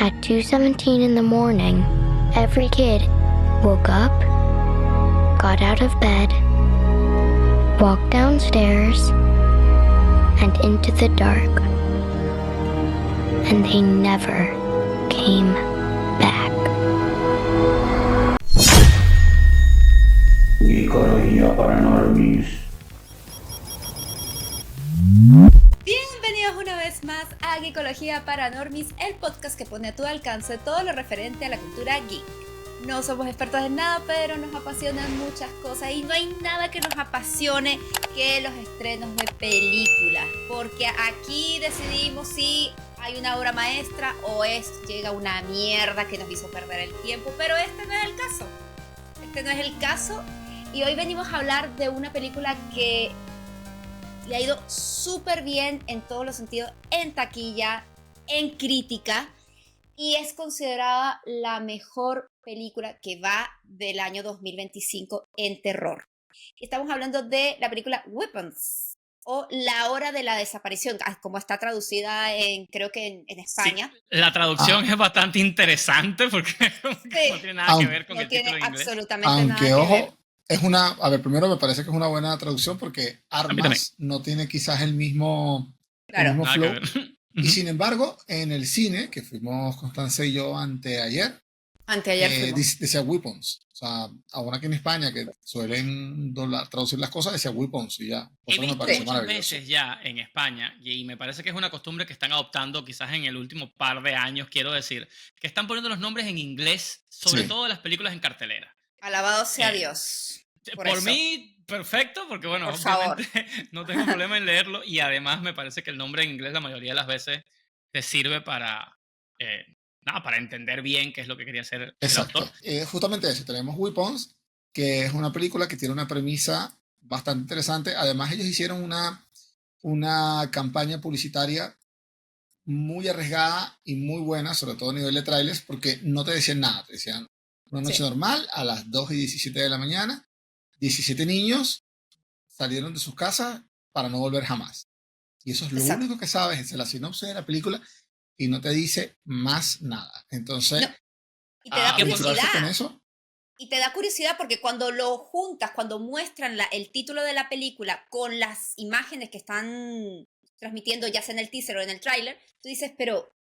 At 2:17 in the morning, every kid woke up, got out of bed, walked downstairs, and into the dark. And they never came back. Geekología para normies. Bienvenidos una vez más a Geekología para Normies, el podcast que pone a tu alcance todo lo referente a la cultura geek. No somos expertos en nada, pero nos apasionan muchas cosas y no hay nada que nos apasione que los estrenos de películas, porque aquí decidimos si hay una obra maestra o llega una mierda que nos hizo perder el tiempo, pero este no es el caso. Este no es el caso y hoy venimos a hablar de una película que le ha ido súper bien en todos los sentidos, en taquilla, en crítica, y es considerada la mejor película que va del año 2025 en terror. Estamos hablando de la película Weapons, o La Hora de la Desaparición, como está traducida creo que en España. Sí, la traducción es bastante interesante porque no tiene nada que ver con el título en inglés. Absolutamente nada que ver. Es a ver, primero me parece que es una buena traducción porque Armas no tiene quizás el mismo flow. Y sin embargo, en el cine, que fuimos Constanza y yo anteayer decía Weapons. O sea, aún aquí en España, que suelen traducir las cosas, decía Weapons y ya. He visto muchas veces ya en España, y me parece que es una costumbre que están adoptando quizás en el último par de años, quiero decir, que están poniendo los nombres en inglés, sobre todo de las películas en cartelera. Alabado sea Dios. Por mí, perfecto, porque bueno, por obviamente favor. no tengo problema en leerlo y además me parece que el nombre en inglés la mayoría de las veces te sirve para entender bien qué es lo que quería hacer el autor. Justamente eso, tenemos Weapons, que es una película que tiene una premisa bastante interesante. Además, ellos hicieron una campaña publicitaria muy arriesgada y muy buena, sobre todo a nivel de trailers, porque no te decían nada, te decían una noche normal a las 2:17 de la mañana. 17 niños salieron de sus casas para no volver jamás. Y eso es lo único que sabes, es la sinopsis de la película y no te dice más nada. Entonces, y te da curiosidad. Con eso. Y te da curiosidad porque cuando lo juntas, cuando muestran el título de la película con las imágenes que están transmitiendo, ya sea en el teaser o en el tráiler, tú dices, pero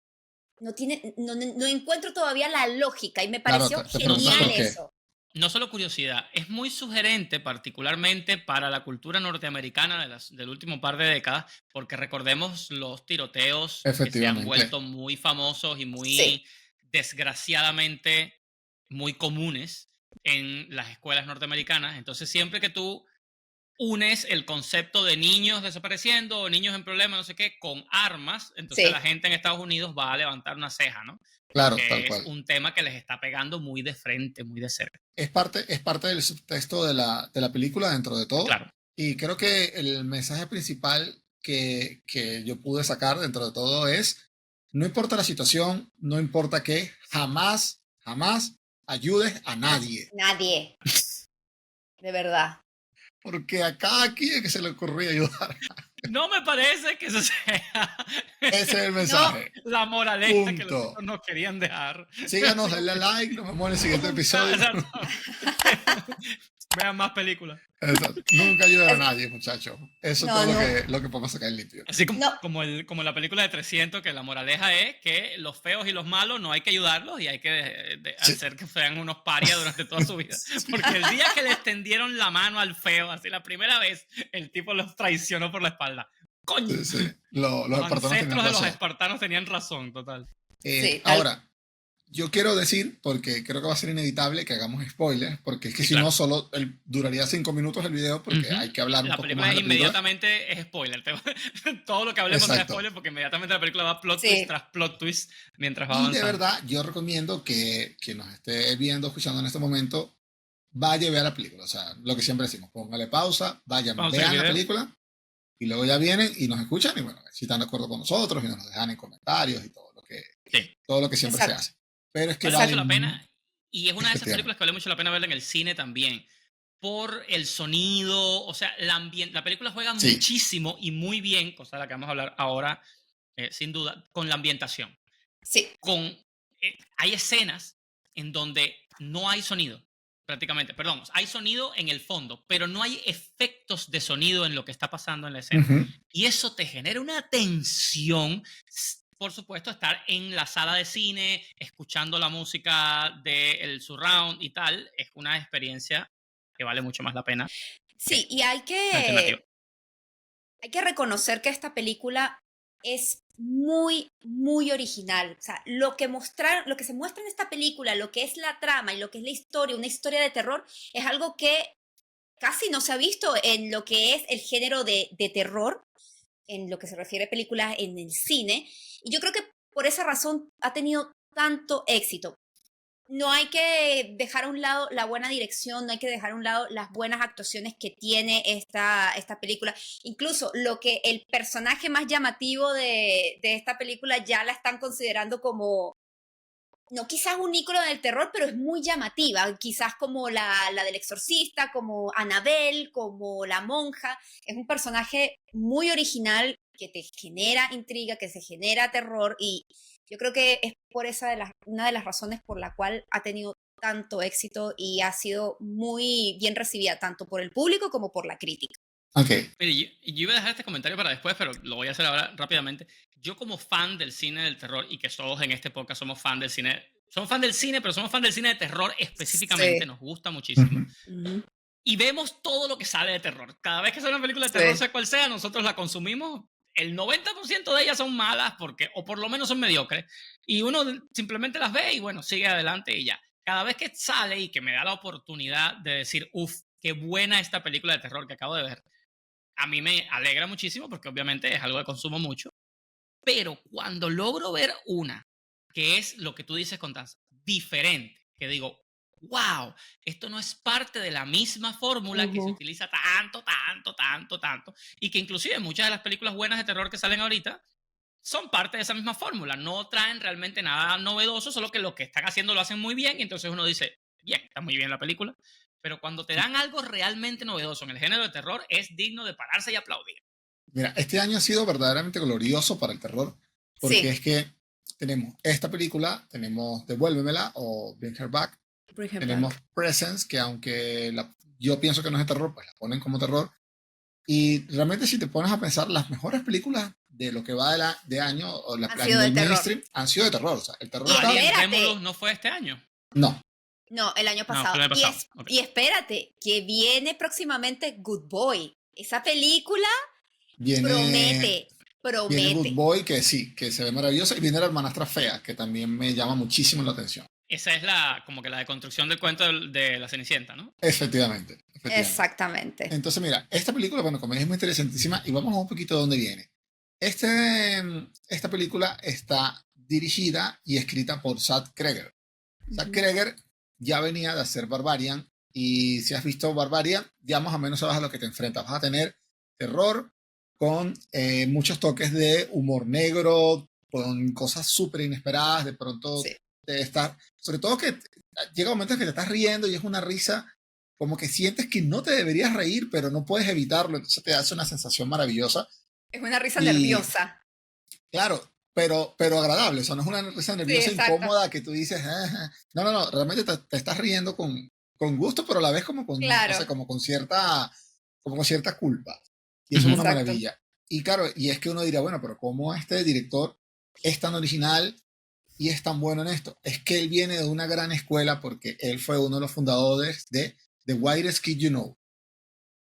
no encuentro todavía la lógica y me pareció genial eso. No solo curiosidad, es muy sugerente particularmente para la cultura norteamericana del último par de décadas, porque recordemos los tiroteos que se han vuelto muy famosos y muy desgraciadamente muy comunes en las escuelas norteamericanas. Entonces siempre que tú unes el concepto de niños desapareciendo o niños en problemas, no sé qué, con armas, entonces la gente en Estados Unidos va a levantar una ceja, ¿no? Claro, porque tal cual. Es un tema que les está pegando muy de frente, muy de cerca. Es parte del subtexto de la película dentro de todo. Claro. Y creo que el mensaje principal que yo pude sacar dentro de todo es, no importa la situación, no importa qué, jamás ayudes a nadie. Nadie. De verdad. Porque a cada quien que se le ocurría ayudar. No me parece que eso sea. Ese es el mensaje. No, la moraleja que los chicos nos querían dejar. Síganos, denle a like, nos vemos en el siguiente episodio. Vean más películas. Exacto. Nunca ayuden a nadie, muchachos. Eso es todo lo que podemos sacar en limpio. Así como la película de 300, que la moraleja es que los feos y los malos no hay que ayudarlos y hay que hacer que sean unos parias durante toda su vida. Porque el día que le extendieron la mano al feo, así la primera vez, el tipo los traicionó por la espalda. ¡Coño! Sí. Los ancestros de los espartanos tenían razón, total. Ahora, yo quiero decir, porque creo que va a ser inevitable que hagamos spoilers, porque es que si no, solo duraría 5 minutos el video, porque hay que hablar un poco más de la película. Inmediatamente es spoiler. Todo lo que hablemos es spoiler, porque inmediatamente la película va plot twist tras plot twist mientras va avanzando. Y de verdad, yo recomiendo que quien nos esté viendo, escuchando en este momento, vaya a ver la película. O sea, lo que siempre decimos, póngale pausa, vean la película, y luego ya vienen y nos escuchan, y bueno, si están de acuerdo con nosotros, y nos dejan en comentarios y todo lo que siempre se hace. Pero es que vale mucho la pena, y es una de esas películas que vale mucho la pena verla en el cine también, por el sonido, o sea, la película juega muchísimo y muy bien, cosa de la que vamos a hablar ahora, sin duda, con la ambientación. Sí. Con hay escenas en donde no hay sonido, prácticamente. Perdón, hay sonido en el fondo, pero no hay efectos de sonido en lo que está pasando en la escena. Y eso te genera una tensión. Por supuesto, estar en la sala de cine, escuchando la música del surround y tal, es una experiencia que vale mucho más la pena. Sí, y hay que reconocer que esta película es muy, muy original. O sea, lo que se muestra en esta película, lo que es la trama y lo que es la historia, una historia de terror, es algo que casi no se ha visto en lo que es el género de terror, en lo que se refiere a películas en el cine. Y yo creo que por esa razón ha tenido tanto éxito. No hay que dejar a un lado la buena dirección, no hay que dejar a un lado las buenas actuaciones que tiene esta película. Incluso lo que el personaje más llamativo de esta película ya la están considerando como, no quizás un ícono del terror, pero es muy llamativa. Quizás como la del exorcista, como Annabelle, como la monja. Es un personaje muy original que te genera intriga, que se genera terror, y yo creo que es por una de las razones por la cual ha tenido tanto éxito y ha sido muy bien recibida tanto por el público como por la crítica. Okay. Mire, yo iba a dejar este comentario para después, pero lo voy a hacer ahora rápidamente. Yo como fan del cine del terror, y que todos en este podcast somos fan del cine, pero somos fan del cine de terror específicamente, sí. Nos gusta muchísimo. Y vemos todo lo que sale de terror. Cada vez que sale una película de terror, sea cual sea, nosotros la consumimos. El 90% de ellas son malas, o por lo menos son mediocres, y uno simplemente las ve y bueno, sigue adelante y ya. Cada vez que sale y que me da la oportunidad de decir, qué buena esta película de terror que acabo de ver, a mí me alegra muchísimo porque obviamente es algo que consumo mucho. Pero cuando logro ver una que es lo que tú dices, Constanza, diferente, que digo, wow, esto no es parte de la misma fórmula que se utiliza tanto, y que inclusive muchas de las películas buenas de terror que salen ahorita son parte de esa misma fórmula, no traen realmente nada novedoso, solo que lo que están haciendo lo hacen muy bien, y entonces uno dice, bien, está muy bien la película, pero cuando te dan algo realmente novedoso en el género de terror, es digno de pararse y aplaudir. Mira, este año ha sido verdaderamente glorioso para el terror, porque es que tenemos esta película, tenemos Devuélvemela o Bring Her Back, tenemos Presence, que aunque yo pienso que no es de terror, pues la ponen como terror. Y realmente si te pones a pensar, las mejores películas de lo que va de año, o la del mainstream, han sido de terror. O sea, el terror ¿no fue este año? No. No, el año pasado. Y espérate, que viene próximamente Good Boy. Esa película promete. Viene Good Boy, que sí, que se ve maravillosa. Y viene La Hermanastra Fea, que también me llama muchísimo la atención. Esa es como que la deconstrucción del cuento de la Cenicienta, ¿no? Efectivamente. Exactamente. Entonces, mira, esta película, bueno, como es muy interesantísima, y vamos a un poquito de dónde viene. Esta película está dirigida y escrita por Zach Cregger. Zach Cregger ya venía de hacer Barbarian, y si has visto Barbarian, ya más o menos sabes a lo que te enfrentas. Vas a tener terror con muchos toques de humor negro, con cosas súper inesperadas, de pronto de estar, sobre todo que llega un momento en que te estás riendo y es una risa como que sientes que no te deberías reír, pero no puedes evitarlo, entonces te hace una sensación maravillosa. Es una risa nerviosa. Claro, pero agradable, o sea, no es una risa nerviosa incómoda que tú dices, no, realmente te estás riendo con gusto, pero a la vez como con, o sea, como con cierta culpa. Y eso es una maravilla. Y claro, y es que uno dirá, bueno, pero ¿cómo este director es tan original y es tan bueno en esto? Es que él viene de una gran escuela, porque él fue uno de los fundadores de The Whitest Kid You Know,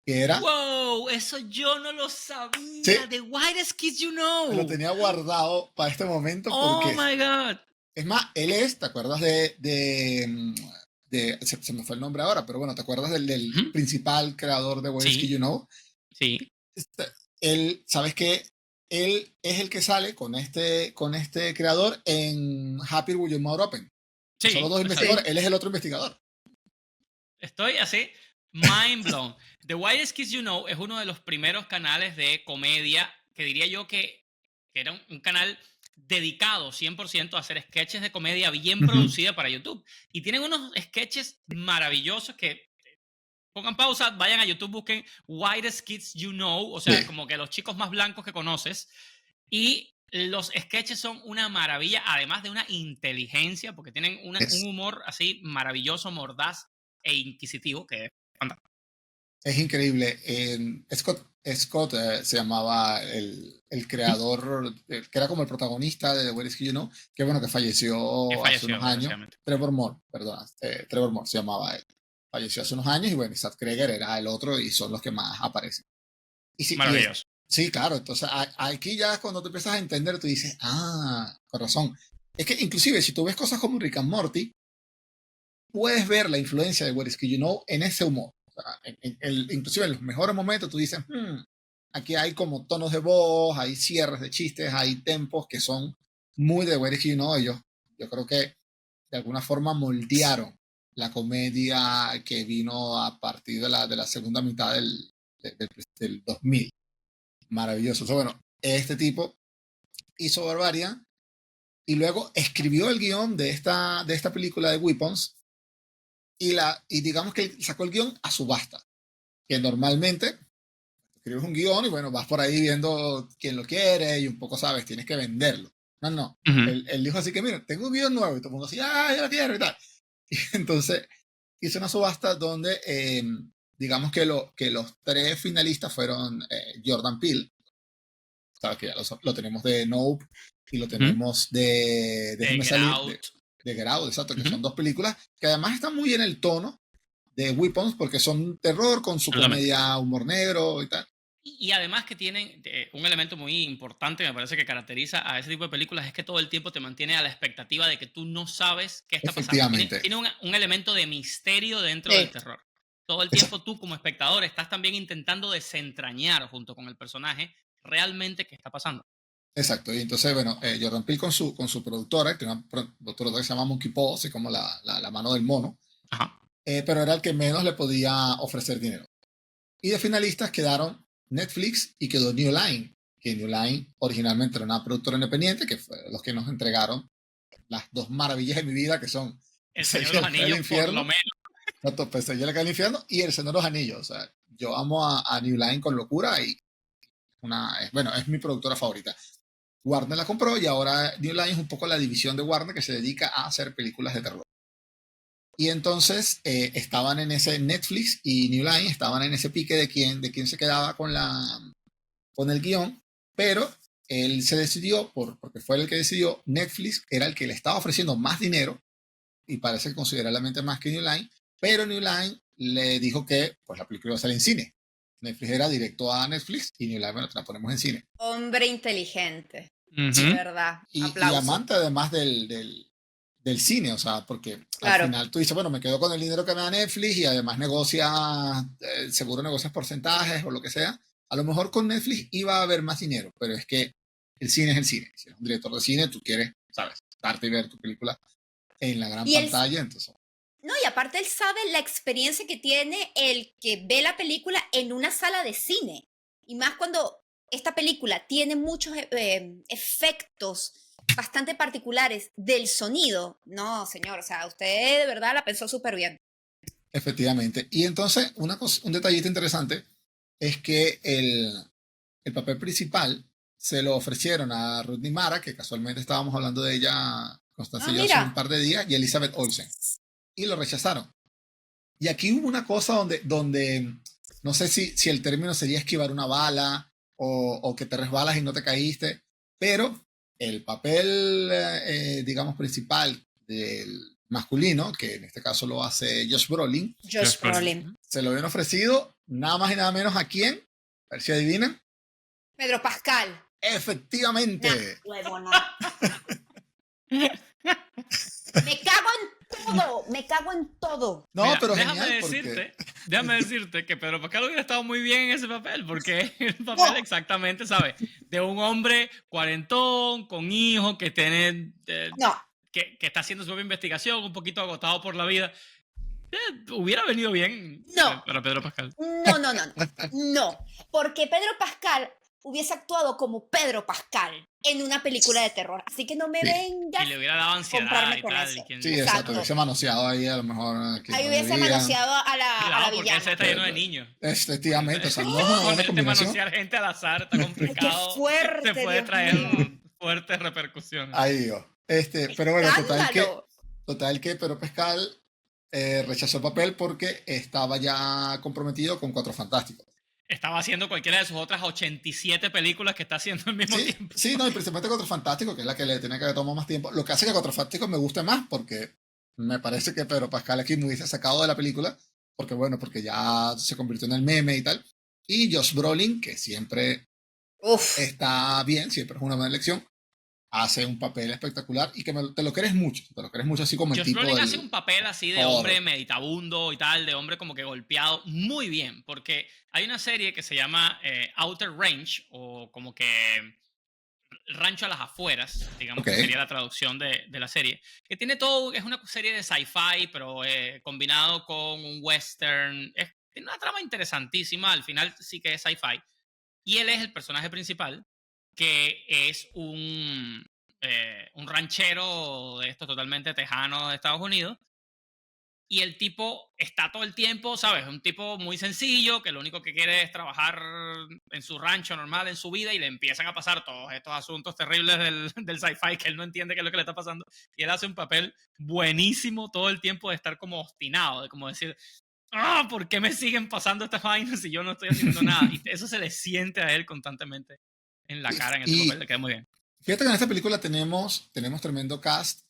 que era... ¡Wow! Eso yo no lo sabía. ¿Sí? The Whitest Kid You Know. Lo tenía guardado para este momento porque... ¡Oh, my God! Es más, él es, ¿te acuerdas se me fue el nombre ahora, pero bueno, ¿te acuerdas del principal creador de Whitest Kid You Know? Sí. Él, ¿sabes qué? Él es el que sale con este creador en Happy With Your Mouth Open. Sí, son los dos investigadores, él es el otro investigador. Estoy así, mind blown. The Whitest Kids You Know es uno de los primeros canales de comedia, que diría yo que era un canal dedicado 100% a hacer sketches de comedia bien producida para YouTube. Y tienen unos sketches maravillosos que... Pongan pausa, vayan a YouTube, busquen Whitest Kids You Know, o sea, como que los chicos más blancos que conoces. Y Los sketches son una maravilla, además de una inteligencia, porque tienen un humor así maravilloso, mordaz e inquisitivo, que es fantástico. Es increíble. Scott se llamaba el creador, que era como el protagonista de The Weirdest Kid You Know, que bueno, que falleció hace unos años. Trevor Moore se llamaba él. Falleció hace unos años y bueno, Seth Kreger era el otro y son los que más aparecen. Maravilloso. Sí, claro. Entonces aquí ya cuando te empiezas a entender, tú dices, con razón. Es que inclusive si tú ves cosas como Rick and Morty, puedes ver la influencia de Weirdest Kid You Know en ese humor. O sea, inclusive en los mejores momentos tú dices, aquí hay como tonos de voz, hay cierres de chistes, hay tempos que son muy de Weirdest Kid You Know. Yo creo que de alguna forma moldearon la comedia que vino a partir de la segunda mitad del 2000. Maravilloso. O sea, bueno, este tipo hizo Barbarian y luego escribió el guión de esta película de Weapons y digamos que sacó el guión a subasta, que normalmente escribes un guión y bueno, vas por ahí viendo quién lo quiere y un poco, sabes, tienes que venderlo. No. Él dijo así que, mira, tengo un guión nuevo y todo el mundo así, ya lo quiero y tal. Y entonces hizo una subasta donde digamos que los 3 finalistas fueron Jordan Peele, sabes que ya lo tenemos de Nope y lo tenemos de Get Out, exacto, que son 2 películas que además están muy en el tono de Weapons porque son terror con su comedia, humor negro y tal. Y además que tienen un elemento muy importante, me parece que caracteriza a ese tipo de películas, es que todo el tiempo te mantiene a la expectativa de que tú no sabes qué está pasando. Tiene un elemento de misterio dentro del terror. Todo el tiempo tú como espectador estás también intentando desentrañar junto con el personaje realmente qué está pasando. Exacto, y entonces, bueno, Jordan Peele con su productora, que es una productora que se llama Monkey Paw, así como la mano del mono, pero era el que menos le podía ofrecer dinero. Y de finalistas quedaron Netflix y quedó New Line, que New Line originalmente era una productora independiente, que fue los que nos entregaron las 2 maravillas de mi vida, que son El Señor de los Anillos, por lo menos. No, pues El Señor del Infierno y El Señor de los Anillos. O sea, yo amo a New Line con locura y es mi productora favorita. Warner la compró y ahora New Line es un poco la división de Warner que se dedica a hacer películas de terror. Y entonces estaban en ese Netflix y New Line estaban en ese pique de quién se quedaba con el guión, pero él se decidió, porque fue el que decidió, Netflix era el que le estaba ofreciendo más dinero y parece que considerablemente más que New Line, pero New Line le dijo que pues la película iba a salir en cine. Netflix era directo a Netflix y New Line, bueno, te la ponemos en cine. Hombre inteligente. De verdad. Y amante además del cine, o sea, porque al final tú dices, bueno, me quedo con el dinero que me da Netflix y además seguro negocias porcentajes o lo que sea. A lo mejor con Netflix iba a haber más dinero, pero es que el cine es el cine. Si eres un director de cine, tú quieres, sabes, darte y ver tu película en la gran pantalla, entonces... No, y aparte él sabe la experiencia que tiene el que ve la película en una sala de cine. Y más cuando esta película tiene muchos efectos bastante particulares del sonido. No, señor, o sea, usted de verdad la pensó súper bien. Efectivamente. Y entonces, un detallito interesante es que el papel principal se lo ofrecieron a Rooney Mara, que casualmente estábamos hablando de ella, Constancia y yo, hace un par de días, y Elizabeth Olsen. Y lo rechazaron. Y aquí hubo una cosa donde no sé si el término sería esquivar una bala o que te resbalas y no te caíste, pero el papel, digamos, principal del masculino, que en este caso lo hace Josh Brolin. Se lo habían ofrecido nada más y nada menos a quién, a ver si adivinan. Pedro Pascal. Efectivamente. Me cago en todo. No, mira, pero déjame decirte que Pedro Pascal hubiera estado muy bien en ese papel, porque es el papel exactamente, ¿sabes? De un hombre cuarentón, con hijos, que tiene... que está haciendo su propia investigación, un poquito agotado por la vida. Hubiera venido bien para Pedro Pascal. No, porque Pedro Pascal hubiese actuado como Pedro Pascal en una película de terror. Así que no me vengas y le hubiera dado ansiedad y tal. Sí, exacto. Hubiese manoseado ahí a lo mejor. Ahí hubiese manoseado a la villana. Porque ese está lleno de niños. Efectivamente. O sea, no es una ponerte a manosear gente al azar está complicado. Qué fuerte, se puede Dios traer mío. fuertes repercusiones. Ahí digo. Pero bueno, total que Pedro Pascal rechazó el papel porque estaba ya comprometido con Cuatro Fantásticos. Estaba haciendo cualquiera de sus otras 87 películas que está haciendo al mismo tiempo. Sí, no, y principalmente Cuatro Fantásticos, que es la que le tiene que haber tomado más tiempo. Lo que hace que Cuatro Fantásticos me guste más, porque me parece que Pedro Pascal aquí me hubiese sacado de la película, porque ya se convirtió en el meme y tal. Y Josh Brolin, que siempre está bien, siempre es una buena elección, hace un papel espectacular y que te lo crees mucho así como el tipo Josh Brolin hace un papel así de hombre meditabundo y tal, de hombre como que golpeado, muy bien, porque hay una serie que se llama Outer Range, o como que Rancho a las Afueras, digamos que sería la traducción de la serie, que tiene todo, es una serie de sci-fi, pero combinado con un western, tiene una trama interesantísima, al final sí que es sci-fi, y él es el personaje principal, que es un ranchero de estos totalmente tejanos de Estados Unidos, y el tipo está todo el tiempo, ¿sabes? Un tipo muy sencillo, que lo único que quiere es trabajar en su rancho normal, en su vida, y le empiezan a pasar todos estos asuntos terribles del sci-fi que él no entiende qué es lo que le está pasando, y él hace un papel buenísimo todo el tiempo de estar como obstinado, de como decir, ¿por qué me siguen pasando estas vainas si yo no estoy haciendo nada? Y eso se le siente a él constantemente en la cara, en ese papel, le queda muy bien. Fíjate que en esta película tenemos tremendo cast,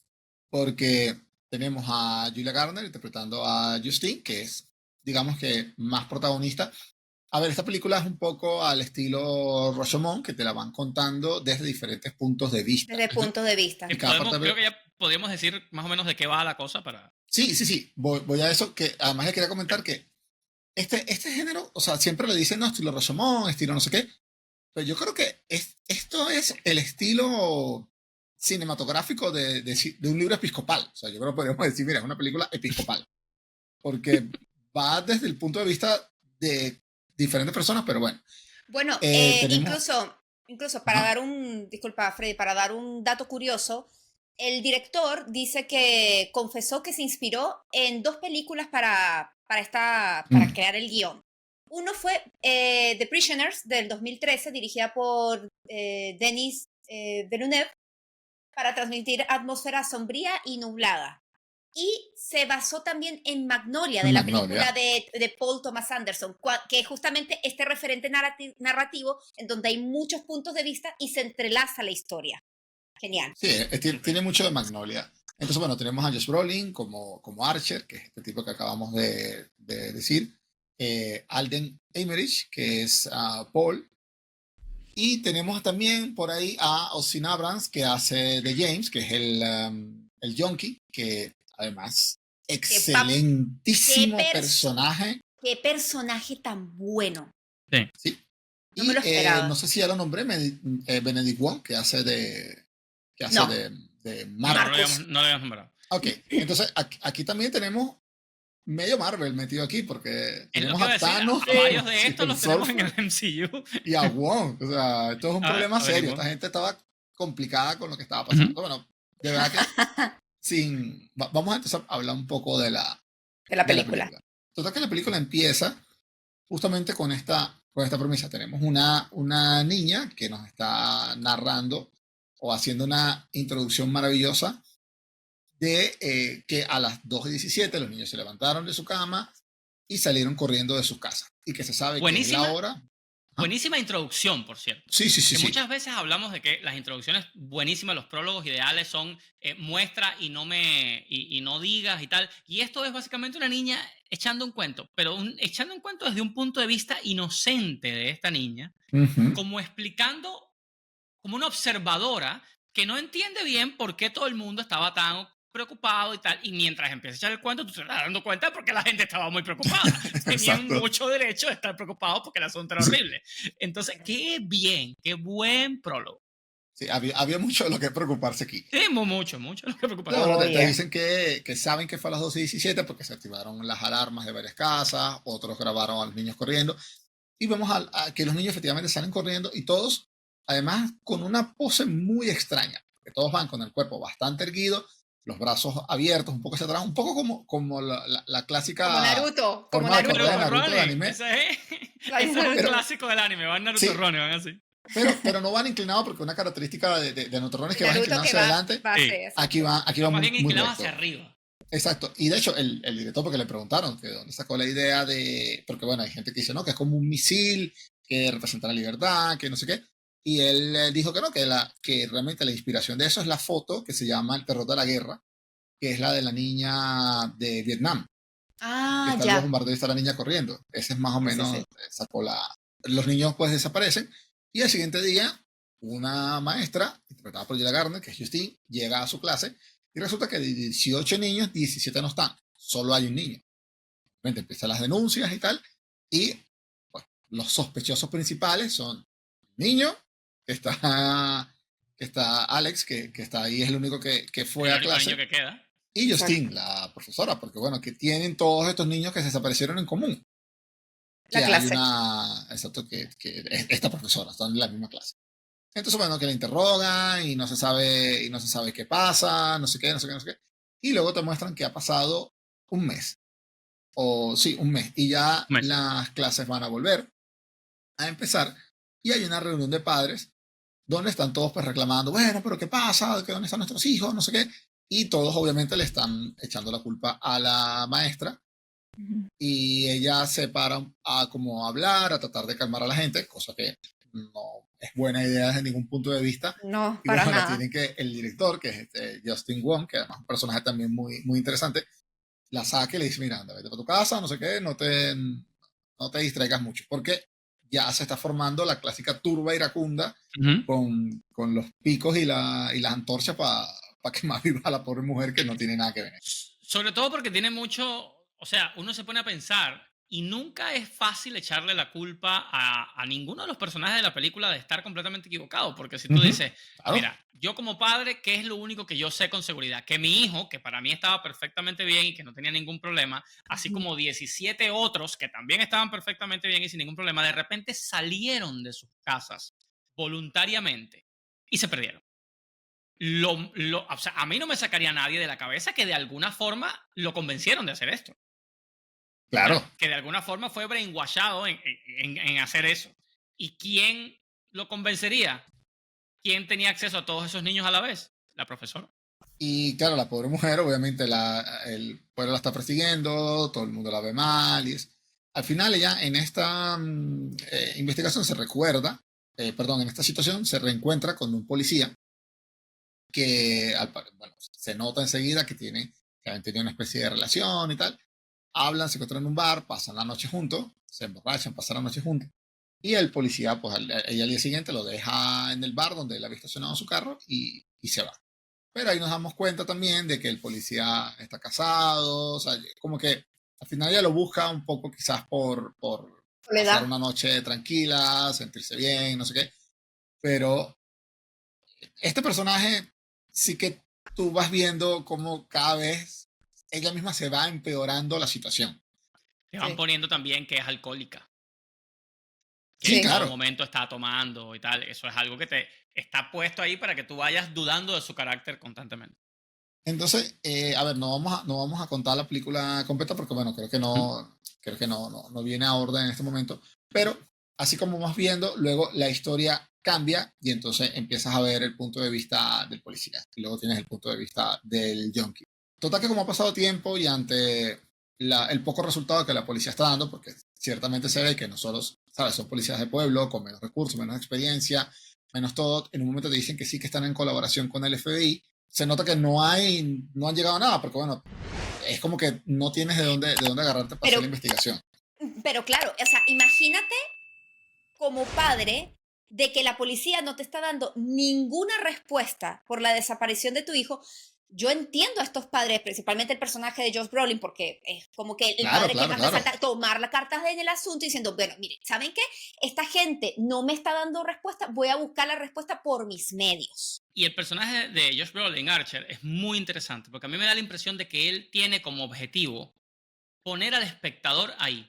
porque tenemos a Julia Garner interpretando a Justine, que es, digamos que, más protagonista. A ver, esta película es un poco al estilo Rashomon, que te la van contando desde diferentes puntos de vista. Desde puntos de vista. Creo que ya podríamos decir más o menos de qué va la cosa para... Sí. Voy a eso, que además le quería comentar que este género, o sea, siempre le dicen, no, estilo Rashomon, estilo no sé qué, pero yo creo que esto es el estilo cinematográfico de un libro episcopal. O sea, yo creo que podríamos decir, mira, es una película episcopal. Porque va desde el punto de vista de diferentes personas, pero bueno. Bueno, incluso para dar disculpa, Freddy, para dar un dato curioso, el director dice que confesó que se inspiró en 2 películas para crear el guión. Uno fue The Prisoners del 2013, dirigida por Denis Villeneuve, para transmitir atmósfera sombría y nublada. Y se basó también en Magnolia, de la película de Paul Thomas Anderson, que es justamente este referente narrativo en donde hay muchos puntos de vista y se entrelaza la historia. Genial. Sí, tiene mucho de Magnolia. Entonces, bueno, tenemos a Josh Brolin como Archer, que es este tipo que acabamos de decir. Alden Ehrenreich, que es Paul. Y tenemos también por ahí a Austin Abrams, que hace de James, que es el junkie, que además, excelentísimo personaje. Qué personaje tan bueno. Sí. No me lo esperaba. No sé si ya lo nombré, Benedict Wong, que hace de Marcus. No lo habíamos nombrado. Ok, entonces aquí también tenemos medio Marvel metido aquí, porque tenemos a Thanos. Varios de estos los tenemos en el MCU. Y a Wong. O sea, esto es un problema serio. Esta gente estaba complicada con lo que estaba pasando. Bueno, de verdad que vamos a empezar a hablar un poco de la película. Total que la película empieza justamente con esta premisa. Tenemos una niña que nos está narrando o haciendo una introducción maravillosa de que a las 2:17 los niños se levantaron de su cama y salieron corriendo de sus casas. Y que se sabe que es la hora. Buenísima introducción, por cierto. Sí. Muchas veces hablamos de que las introducciones buenísimas, los prólogos ideales son muestra y no digas y tal. Y esto es básicamente una niña echando un cuento, pero echando un cuento desde un punto de vista inocente de esta niña, como explicando, como una observadora que no entiende bien por qué todo el mundo estaba tan preocupado y tal, y mientras empieza a echar el cuento, tú te estás dando cuenta porque la gente estaba muy preocupada. Tenían mucho derecho de estar preocupados porque el asunto era horrible. Entonces, qué buen prólogo. Sí, había mucho de lo que preocuparse aquí. Sí, mucho de lo que preocuparse. Bueno, te dicen que saben que fue a las 12:17 porque se activaron las alarmas de varias casas, otros grabaron a los niños corriendo, y vemos a que los niños efectivamente salen corriendo, y todos, además, con una pose muy extraña, que todos van con el cuerpo bastante erguido, los brazos abiertos, un poco hacia atrás, un poco como la clásica... Como Naruto de anime. Ese es un clásico del anime, van Naruto Ronin, van así. pero no van inclinados porque una característica de neutrones es que vas Naruto inclinado que hacia va- adelante. va hacia eso. Aquí va Más muy, bien muy inclinado recto. hacia arriba. Exacto. Y de hecho, el director, porque le preguntaron que de dónde sacó la idea de. Porque bueno, hay gente que dice, no, que es como un misil que representa la libertad, que no sé qué. Y él dijo que no, que realmente la inspiración de eso es la foto que se llama El terror de la guerra, que es la de la niña de Vietnam. Que está en los bombardeos y está la niña corriendo. Ese es más o menos, sí. sacó la. Los niños pues desaparecen. Y el siguiente día, una maestra, interpretada por Gina Gardner, que es Justine, llega a su clase y resulta que de 18 niños, 17 no están. Solo hay un niño. Obviamente empiezan las denuncias y tal. Y pues, los sospechosos principales son el niño, que está Alex, que está ahí, es el único que fue El a único clase. niño que queda. Y Justine, la profesora, porque bueno, que tienen todos estos niños que se desaparecieron en común. La Que clase. hay una, exacto, que esta profesora, están en la misma clase. Entonces, bueno, que la interrogan y no se sabe qué pasa, no sé qué. Y luego te muestran que ha pasado un mes. O sí, un mes. Y ya las clases van a volver a empezar. Y hay una reunión de padres donde están todos pues reclamando, bueno, pero ¿qué pasa? ¿Que ¿Dónde están nuestros hijos? No sé qué. Y todos obviamente le están echando la culpa a la maestra. Y ella se para a como hablar, a tratar de calmar a la gente, cosa que no es buena idea desde ningún punto de vista. No, Y para bueno, nada. tienen que el director, que es Justin Wong, que además es un personaje también muy, muy interesante, la saca y le dice, mira, anda, vete para tu casa, no sé qué, no te distraigas mucho, porque ya se está formando la clásica turba iracunda con los picos y las antorchas para quemar viva a la pobre mujer que no tiene nada que ver. Sobre todo porque tiene mucho, o sea, uno se pone a pensar y nunca es fácil echarle la culpa a ninguno de los personajes de la película de estar completamente equivocado, porque si tú dices, claro, mira, yo como padre, ¿qué es lo único que yo sé con seguridad? Que mi hijo, que para mí estaba perfectamente bien y que no tenía ningún problema, así como 17 otros que también estaban perfectamente bien y sin ningún problema, de repente salieron de sus casas voluntariamente y se perdieron. O sea, a mí no me sacaría nadie de la cabeza que de alguna forma lo convencieron de hacer esto. Claro. Que de alguna forma fue brainwashado en hacer eso. ¿Y quién lo convencería? ¿Quién tenía acceso a todos esos niños a la vez? La profesora. Y claro, la pobre mujer, obviamente, el pueblo la está persiguiendo, todo el mundo la ve mal. Al final, ella en esta investigación se recuerda, en esta situación se reencuentra con un policía que se nota enseguida que han tenido una especie de relación y tal. Hablan, se encuentran en un bar, pasan la noche juntos, se emborrachan, pasan la noche juntos. Y el policía, pues ella al día siguiente lo deja en el bar donde él había estacionado su carro y se va. Pero ahí nos damos cuenta también de que el policía está casado, o sea, como que al final ella lo busca un poco quizás por pasar una noche tranquila, sentirse bien, no sé qué. Pero este personaje sí que tú vas viendo cómo cada vez ella misma se va empeorando la situación. Te van poniendo también que es alcohólica. Que Sí, en claro. todo momento está tomando y tal. Eso es algo que te está puesto ahí para que tú vayas dudando de su carácter constantemente. Entonces, a ver, no vamos a contar la película completa porque, bueno, creo que no viene a orden en este momento. Pero, así como vamos viendo, luego la historia cambia y entonces empiezas a ver el punto de vista del policía. Y luego tienes el punto de vista del junkie. Total que como ha pasado tiempo y ante el poco resultado que la policía está dando, porque ciertamente se ve que no solo, ¿sabes? Son policías de pueblo, con menos recursos, menos experiencia, menos todo. En un momento te dicen que sí que están en colaboración con el FBI. Se nota que no han llegado a nada, porque bueno, es como que no tienes de dónde agarrarte para hacer la investigación. Pero claro, o sea, imagínate como padre de que la policía no te está dando ninguna respuesta por la desaparición de tu hijo. Yo entiendo a estos padres, principalmente el personaje de Josh Brolin, porque es como que el padre que más le falta tomar las cartas en el asunto diciendo, bueno, mire, ¿saben qué? Esta gente no me está dando respuesta, voy a buscar la respuesta por mis medios. Y el personaje de Josh Brolin, Archer, es muy interesante, porque a mí me da la impresión de que él tiene como objetivo poner al espectador ahí.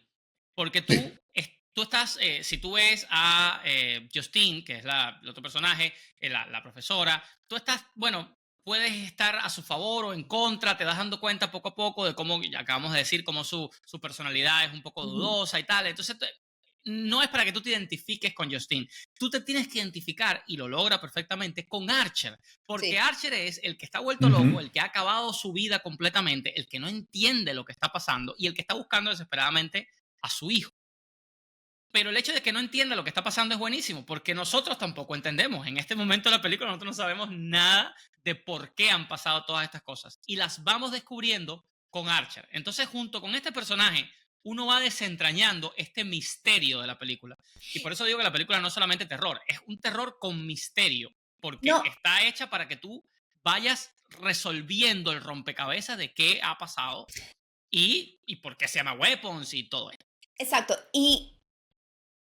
Porque tú estás, si tú ves a Justine, que es el otro personaje, la profesora, tú estás, bueno, puedes estar a su favor o en contra, te das dando cuenta poco a poco de cómo, ya acabamos de decir, cómo su personalidad es un poco dudosa y tal. Entonces, no es para que tú te identifiques con Justine. Tú te tienes que identificar, y lo logra perfectamente, con Archer. Porque Archer es el que está vuelto loco, el que ha acabado su vida completamente, el que no entiende lo que está pasando y el que está buscando desesperadamente a su hijo. Pero el hecho de que no entienda lo que está pasando es buenísimo, porque nosotros tampoco entendemos. En este momento de la película nosotros no sabemos nada de por qué han pasado todas estas cosas. Y las vamos descubriendo con Archer. Entonces, junto con este personaje, uno va desentrañando este misterio de la película. Y por eso digo que la película no es solamente terror, es un terror con misterio, porque está hecha para que tú vayas resolviendo el rompecabezas de qué ha pasado y por qué se llama Weapons y todo esto. Exacto. Y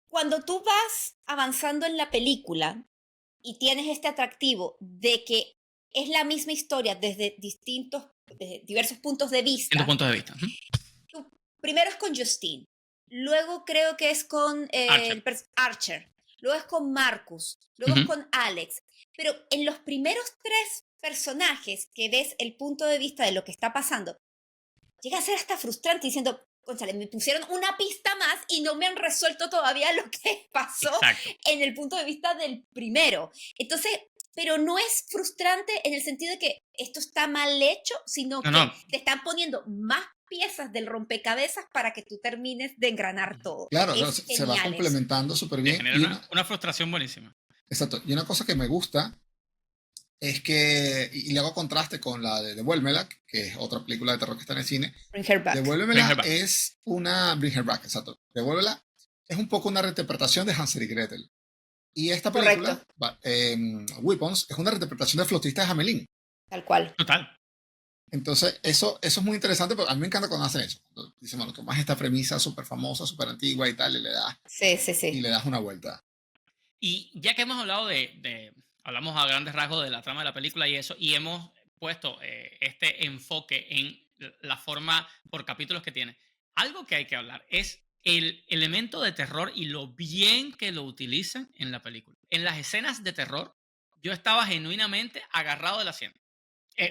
cuando tú vas avanzando en la película y tienes este atractivo de que es la misma historia desde diversos puntos de vista. En tu punto de vista. Primero es con Justine, luego creo que es con Archer, luego es con Marcus, luego es con Alex. Pero en los primeros 3 personajes que ves el punto de vista de lo que está pasando, llega a ser hasta frustrante diciendo, González, me pusieron una pista más y no me han resuelto todavía lo que pasó. Exacto. En el punto de vista del primero. Entonces, pero no es frustrante en el sentido de que esto está mal hecho, sino que te están poniendo más piezas del rompecabezas para que tú termines de engranar todo. Claro, se va complementando súper bien. Genera una frustración buenísima. Exacto. Y una cosa que me gusta es que, y le hago contraste con la de Devuélvemela, que es otra película de terror que está en el cine. Bring Her Back. Devuélvemela es una... Bring Her Back, exacto. Devuélvemela es un poco una reinterpretación de Hansel y Gretel. Y esta película, Weapons, es una reinterpretación de Flautista de Hamelin. Tal cual. Total. Entonces, eso es muy interesante, porque a mí me encanta cuando hacen eso. Dicen, bueno, tomas esta premisa súper famosa, súper antigua y tal, y le das, y le das una vuelta. Y ya que hemos hablado hablamos a grandes rasgos de la trama de la película y eso, y hemos puesto este enfoque en la forma por capítulos que tiene. Algo que hay que hablar es el elemento de terror y lo bien que lo utilizan en la película. En las escenas de terror, yo estaba genuinamente agarrado del asiento.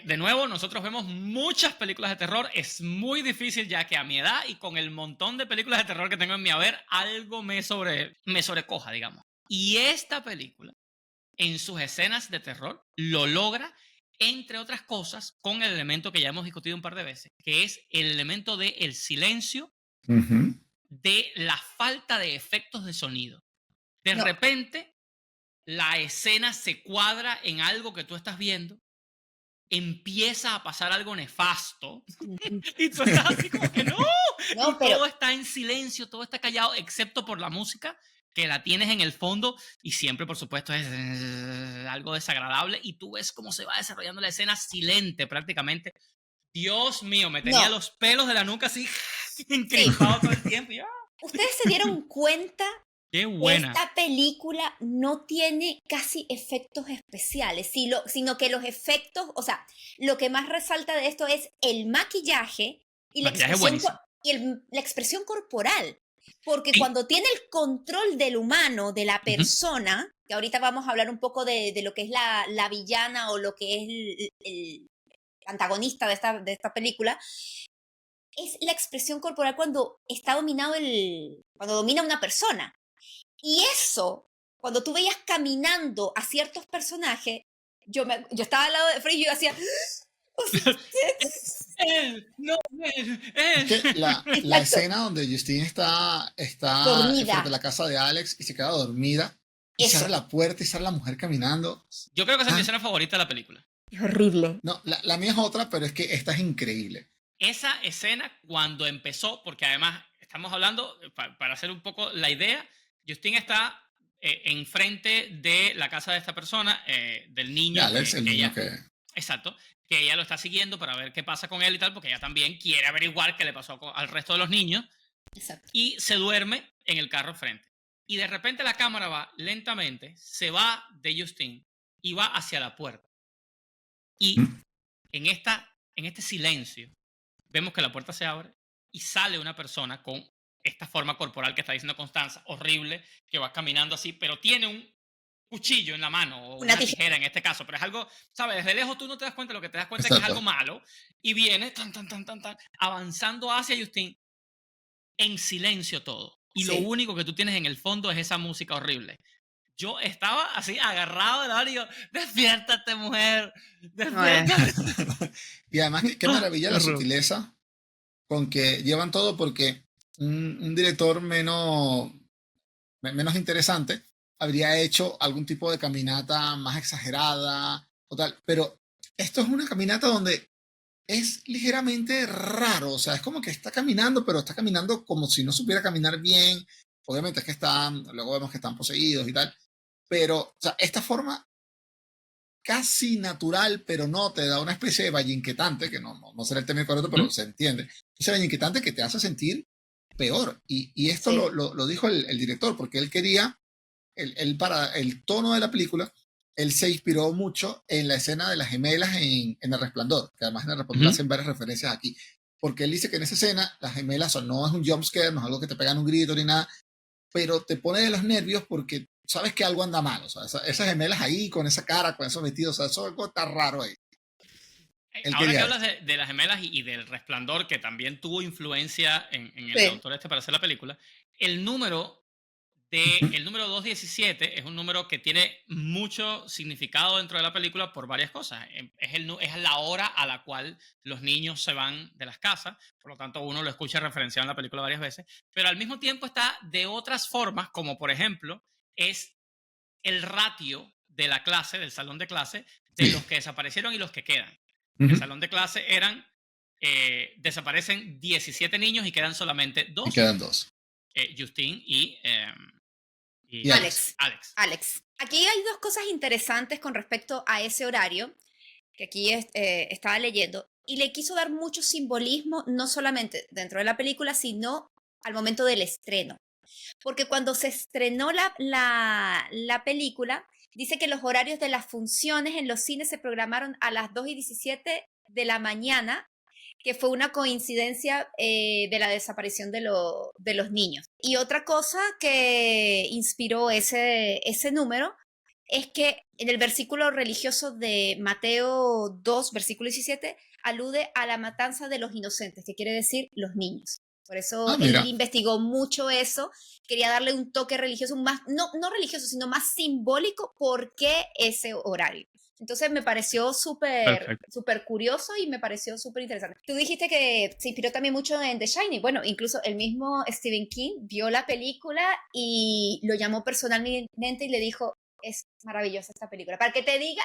De nuevo, nosotros vemos muchas películas de terror. Es muy difícil ya que a mi edad y con el montón de películas de terror que tengo en mi haber, algo me sobrecoja, digamos. Y esta película, en sus escenas de terror, lo logra, entre otras cosas, con el elemento que ya hemos discutido un par de veces, que es el elemento del silencio, de la falta de efectos de sonido. De repente, la escena se cuadra en algo que tú estás viendo, empieza a pasar algo nefasto y tú estás así como que todo está en silencio, todo está callado, excepto por la música, que la tienes en el fondo y siempre, por supuesto, es algo desagradable y tú ves cómo se va desarrollando la escena silente prácticamente. Dios mío, me tenía los pelos de la nuca así encripados todo el tiempo. ¿Ustedes se dieron cuenta? ¡Qué buena! Esta película no tiene casi efectos especiales, sino que los efectos, o sea, lo que más resalta de esto es el maquillaje y la expresión corporal. Porque cuando tiene el control del humano, de la persona, que ahorita vamos a hablar un poco de lo que es la villana o lo que es el antagonista de esta película, es la expresión corporal cuando está cuando domina una persona. Y eso, cuando tú veías caminando a ciertos personajes, yo estaba al lado de Frey y yo hacía... él. Es que la escena donde Justine está dormida frente a la casa de Alex y se queda dormida y se abre la puerta y sale la mujer caminando. Yo creo que esa es mi escena favorita de la película. Es horrible. No, la mía es otra, pero es que esta es increíble. Esa escena cuando empezó, porque además estamos hablando, para hacer un poco la idea, Justine está enfrente de la casa de esta persona, del niño. Alex, el niño que... Exacto, que ella lo está siguiendo para ver qué pasa con él y tal, porque ella también quiere averiguar qué le pasó al resto de los niños. Exacto. Y se duerme en el carro frente. Y de repente la cámara va lentamente, se va de Justine y va hacia la puerta. Y en este silencio, vemos que la puerta se abre y sale una persona con esta forma corporal que está diciendo Constanza, horrible, que va caminando así, pero tiene un cuchillo en la mano, o una tijera en este caso, pero es algo, ¿sabes? Desde lejos tú no te das cuenta, lo que te das cuenta es que es algo malo, y viene avanzando hacia Justine, en silencio todo. y lo único que tú tienes en el fondo es esa música horrible. Yo estaba así agarrado de la hora y yo, despiértate, mujer, despiértate. Y además, qué maravilla la sutileza con que llevan todo, porque un director menos interesante habría hecho algún tipo de caminata más exagerada o tal, pero esto es una caminata donde es ligeramente raro, o sea, es como que está caminando, pero está caminando como si no supiera caminar bien. Obviamente es que luego vemos que están poseídos y tal, pero, o sea, esta forma casi natural, pero no, te da una especie de valle inquietante, que no será el término correcto, pero se entiende. Ese valle inquietante que te hace sentir peor. Y esto lo dijo el director, porque él quería, para el tono de la película, él se inspiró mucho en la escena de las gemelas en El Resplandor, que además en El Resplandor hacen varias referencias aquí. Porque él dice que en esa escena las gemelas no es un jumpscare, no es algo que te pegan un grito ni nada, pero te pone de los nervios porque sabes que algo anda mal. O sea, esas gemelas ahí, con esa cara, con esos vestidos, o sea, eso algo está raro ahí. Ahora que hablas de las gemelas y del Resplandor, que también tuvo influencia en el autor para hacer la película, el número 217 es un número que tiene mucho significado dentro de la película por varias cosas. Es la hora a la cual los niños se van de las casas, por lo tanto uno lo escucha referenciado en la película varias veces, pero al mismo tiempo está de otras formas, como por ejemplo es el ratio de la clase, del salón de clase, de los que desaparecieron y los que quedan. El salón de clase desaparecen 17 niños y quedan solamente 2. Y quedan 2. Justine y Alex. Aquí hay dos cosas interesantes con respecto a ese horario, que aquí estaba leyendo, y le quiso dar mucho simbolismo, no solamente dentro de la película, sino al momento del estreno. Porque cuando se estrenó la película, dice que los horarios de las funciones en los cines se programaron a las 2:17 de la mañana, que fue una coincidencia de la desaparición de los niños. Y otra cosa que inspiró ese número es que en el versículo religioso de Mateo 2, versículo 17, alude a la matanza de los inocentes, que quiere decir los niños. Por eso él investigó mucho eso, quería darle un toque religioso, no religioso, sino más simbólico. ¿Por qué ese horario? Entonces me pareció súper curioso y me pareció súper interesante. Tú dijiste que se inspiró también mucho en The Shining. Bueno, incluso el mismo Stephen King vio la película y lo llamó personalmente y le dijo, es maravillosa esta película. Para que te diga,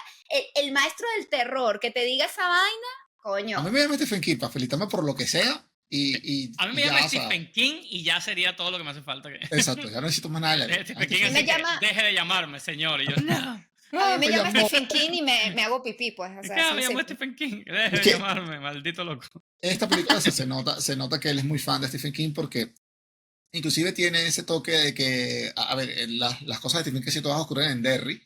el maestro del terror, que te diga esa vaina, coño. A mí me llama Stephen King para felicitarme por lo que sea. A mí me llama Stephen King y ya sería todo lo que me hace falta. Exacto, ya no necesito más nada. Stephen King deje de llamarme, señor. Y yo, no. A mí me llama Stephen King y me hago pipí, pues. O sea, me llamo Stephen King. Deje de llamarme, maldito loco. En esta película se nota que él es muy fan de Stephen King, porque inclusive tiene ese toque de que, a ver, las cosas de Stephen King sí todas ocurren en Derry,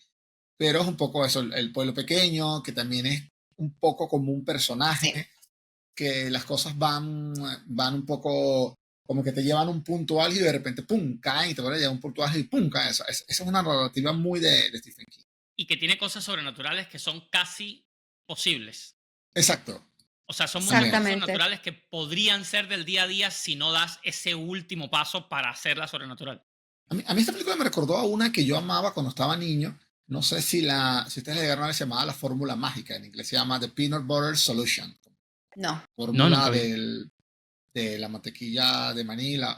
pero es un poco eso, el pueblo pequeño, que también es un poco como un personaje, que las cosas van un poco como que te llevan a un punto álgido y de repente, pum, caen, y te van a llevar a un punto álgido y pum, caen. Esa es una narrativa muy de Stephen King. Y que tiene cosas sobrenaturales que son casi posibles. Exacto. O sea, son muchas cosas sobrenaturales que podrían ser del día a día si no das ese último paso para hacerla sobrenatural. A mí esta película me recordó a una que yo amaba cuando estaba niño. No sé si ustedes le llegaron a ver, se llamaba La Fórmula Mágica. En inglés se llama The Peanut Butter Solution. No. Fórmula de la mantequilla de maní y la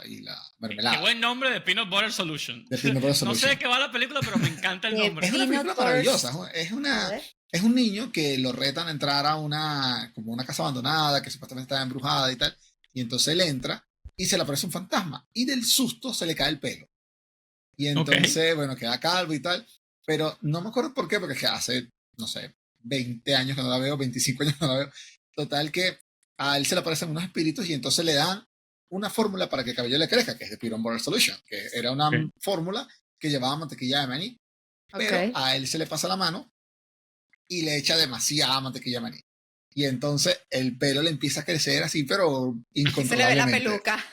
mermelada. Qué buen nombre, de Peanut Butter Solution. No sé de qué va la película, pero me encanta el nombre. Es una película maravillosa. Es un niño que lo retan a entrar a como una casa abandonada que supuestamente está embrujada y tal. Y entonces él entra y se le aparece un fantasma. Y del susto se le cae el pelo. Y entonces, bueno, queda calvo y tal. Pero no me acuerdo por qué, porque es que hace, no sé, 20 años que no la veo, 25 años que no la veo. Total que a él se le aparecen unos espíritus y entonces le dan una fórmula para que el cabello le crezca, que es de Peanut Butter Solution, que era una fórmula que llevaba mantequilla de maní. Pero a él se le pasa la mano y le echa demasiada mantequilla de maní. Y entonces el pelo le empieza a crecer así, pero incontrolablemente. Se le ve la peluca.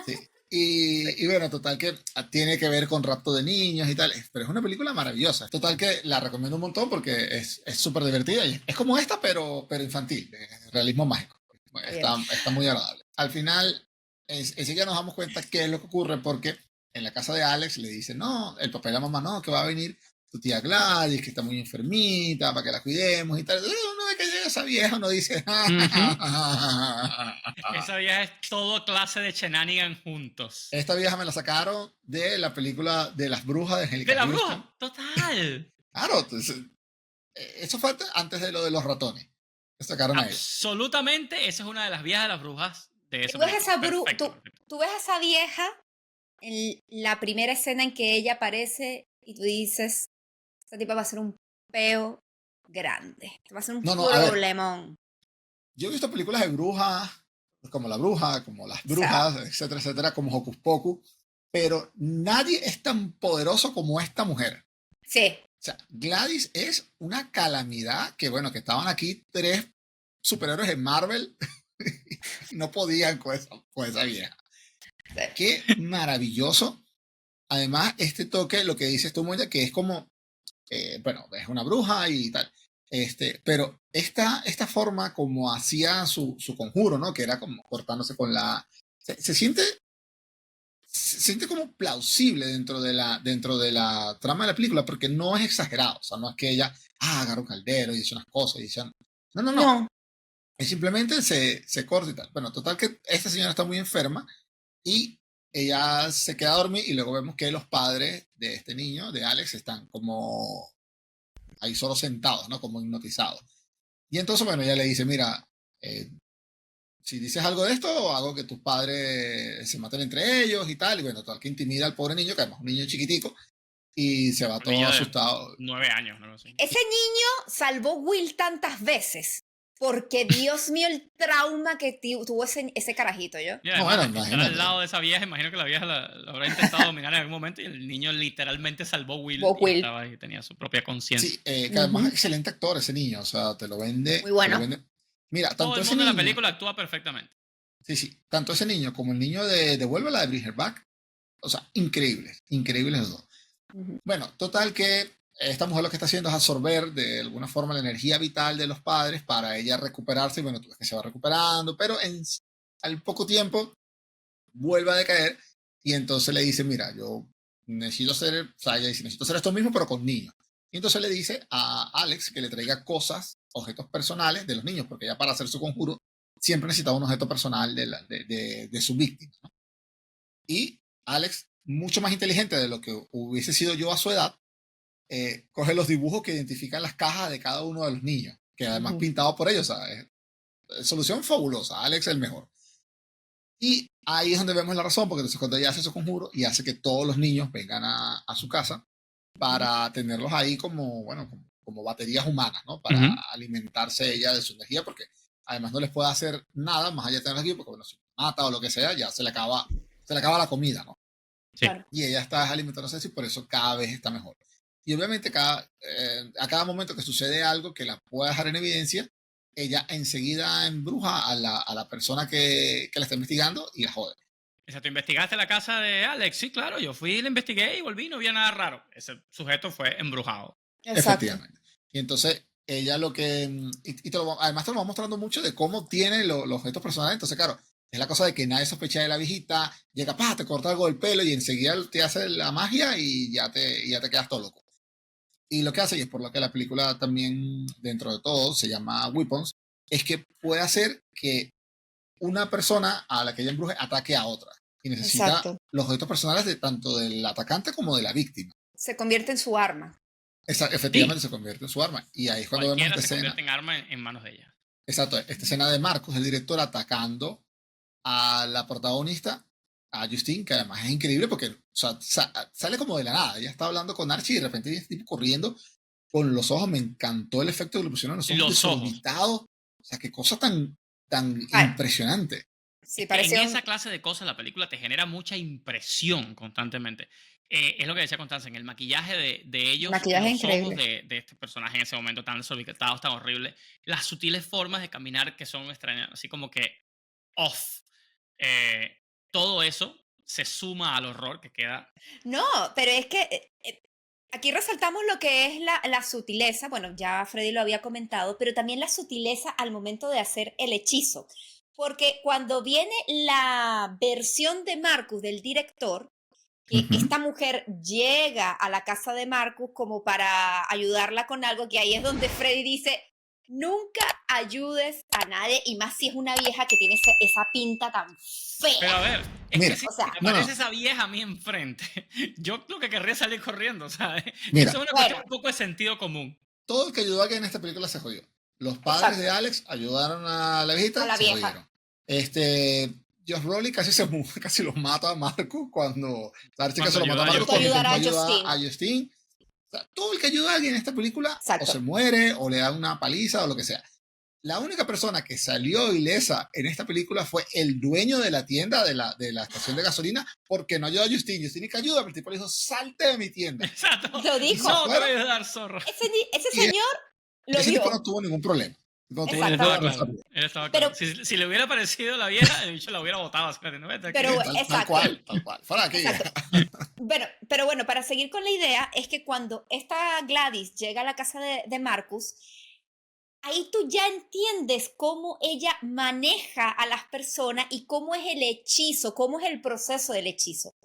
Sí. Y bueno, total que tiene que ver con rapto de niños y tal, pero es una película maravillosa. Total que la recomiendo un montón porque es súper divertida. Y es como esta, pero infantil, de realismo mágico. Está muy agradable. Al final, enseguida nos damos cuenta qué es lo que ocurre, porque en la casa de Alex le dice, no, el papá y la mamá, no, que va a venir tu tía Gladys, que está muy enfermita, para que la cuidemos y tal. Uno ve que llega esa vieja, uno dice, esa vieja es todo clase de shenanigans juntos. Esta vieja me la sacaron de la película de las brujas de Angelica Houston. ¿De la bruja? Total. Claro, entonces, eso fue antes de lo de los ratones. Sacaron absolutamente, esa es una de las viejas de las brujas de esa tú ves a esa vieja en la primera escena en que ella aparece y tú dices, esta tipa va a ser un peo grande, va a ser un problemón. Yo he visto películas de brujas, como La Bruja, como Las Brujas, etcétera, etcétera, como Hocus Pocus, pero nadie es tan poderoso como esta mujer. Sí. O sea, Gladys es una calamidad que, bueno, que estaban aquí 3 superhéroes en Marvel no podían con esa vieja. Sí. Qué maravilloso. Además, este toque, lo que dices tú, Moya, que es como, bueno, es una bruja y tal. Pero esta forma como hacía su conjuro, ¿no? Que era como cortándose con la... Se siente como plausible dentro de la trama de la película, porque no es exagerado. O sea, no es que ella agarra un caldero y dice unas cosas y dice... No. Es simplemente se corta y tal. Bueno, total que esta señora está muy enferma y ella se queda a dormir y luego vemos que los padres de este niño, de Alex, están como ahí solo sentados, ¿no? Como hipnotizados. Y entonces, bueno, ella le dice, mira, si dices algo de esto, hago que tus padres se maten entre ellos y tal. Y bueno, tal que intimida al pobre niño, que además es un niño chiquitico, y se va todo asustado. 9 años, ¿no? Ese niño salvó Will tantas veces. Porque, Dios mío, el trauma que tuvo ese carajito, ¿yo? No, bueno, imagínate. Al lado de esa vieja, imagino que la vieja la habrá intentado dominar en algún momento y el niño literalmente salvó a Will. Estaba ahí, tenía su propia conciencia. Sí, que además es excelente actor ese niño, o sea, te lo vende. Muy bueno. Mira, tanto todo el mundo en la película actúa perfectamente. Sí, tanto ese niño como el niño de Devuélvela de Bring Her Back, o sea, increíbles los dos. Bueno, total que esta mujer lo que está haciendo es absorber de alguna forma la energía vital de los padres para ella recuperarse y bueno, tú ves que se va recuperando, pero al poco tiempo vuelve a decaer y entonces le dice, mira, yo necesito hacer, o sea, ella dice, necesito hacer esto mismo pero con niños. Y entonces le dice a Alex que le traiga cosas, objetos personales de los niños, porque ella para hacer su conjuro siempre necesitaba un objeto personal de su víctima, ¿no? Y Alex, mucho más inteligente de lo que hubiese sido yo a su edad, coge los dibujos que identifican las cajas de cada uno de los niños, que además pintado por ellos, ¿sabes? Solución fabulosa, Alex el mejor. Y ahí es donde vemos la razón, porque entonces cuando ella hace su conjuro y hace que todos los niños vengan a su casa para tenerlos ahí como, bueno, como baterías humanas, ¿no? Para alimentarse ella de su energía, porque además no les puede hacer nada más allá de tenerlos aquí, porque bueno, si mata o lo que sea, ya se le acaba la comida, ¿no? Sí. Y ella está alimentándose así, por eso cada vez está mejor. Y obviamente a cada momento que sucede algo que la pueda dejar en evidencia, ella enseguida embruja a la persona que la está investigando y la jode. Exacto, ¿investigaste la casa de Alex? Sí, claro, yo fui, la investigué y volví, no había nada raro. Ese sujeto fue embrujado. Exacto. Efectivamente. Y entonces ella lo que... además te lo va mostrando mucho de cómo tiene los objetos personales. Entonces, claro, es la cosa de que nadie sospecha de la viejita, llega, te corta algo del pelo y enseguida te hace la magia y ya te quedas todo loco. Y lo que hace, y es por lo que la película también, dentro de todo, se llama Weapons, es que puede hacer que una persona a la que ella embruje ataque a otra. Y necesita los objetos personales de tanto del atacante como de la víctima. Se convierte en su arma. Efectivamente, se convierte en su arma. Y ahí es cuando vemos esta escena. Se convierte en arma en manos de ella. Exacto, esta escena de Marcus, el director, atacando a la protagonista, a Justine, que además es increíble porque o sea, sale como de la nada. Ella está hablando con Archie y de repente viene este tipo corriendo con los ojos. Me encantó el efecto que le pusieron en los ojos desorbitados. O sea, qué cosa tan impresionante. Sí, en esa clase de cosas la película te genera mucha impresión constantemente. Es lo que decía Constanza, en el maquillaje de ellos, los ojos de este personaje en ese momento tan desorbitados, tan horrible, las sutiles formas de caminar que son extrañas, así como que off. Todo eso se suma al horror que queda. No, pero es que aquí resaltamos lo que es la sutileza. Bueno, ya Freddy lo había comentado, pero también la sutileza al momento de hacer el hechizo. Porque cuando viene la versión de Marcus del director, que esta mujer llega a la casa de Marcus como para ayudarla con algo, que ahí es donde Freddy dice, nunca ayudes a nadie, y más si es una vieja que tiene esa pinta tan fea. Pero a ver, es Mira, que si o sea, me aparece esa vieja a mí enfrente, yo lo que querría es salir corriendo, ¿sabes? Mira, Eso es una cuestión un poco de sentido común. todo el que ayudó a alguien en esta película se jodió. Los padres de Alex ayudaron a la viejita, A la se vieja. jodieron. Josh Brolin casi los mata a Marcus cuando la chica Cuando se lo mata a ayuda a Marcus porque Justin. intentó Ayudar a ayudar a Justin. O sea, todo el que ayuda a alguien en esta película Exacto. o se muere o le da una paliza o lo que sea. La única persona que salió ilesa en esta película fue el dueño de la tienda de la estación de gasolina porque no ayudó a Justin. Justin que ayuda, pero el tipo le dijo, salte de mi tienda. Exacto. Lo dijo. No te voy a dar, zorro. Ese señor lo Ese vio. tipo no tuvo ningún problema. No tuvo Exacto. ningún Él problema. estaba claro. Él estaba Pero- claro. Si le hubiera parecido la vieja, el bicho la hubiera botado. Espérate, no vete aquí. Pero- Tal exacto. cual, tal cual. Fuera de aquí. Exacto. Pero bueno, para seguir con la idea, es que cuando esta Gladys llega a la casa de Marcus, ahí tú ya entiendes cómo ella maneja a las personas y cómo es el hechizo, cómo es el proceso del hechizo.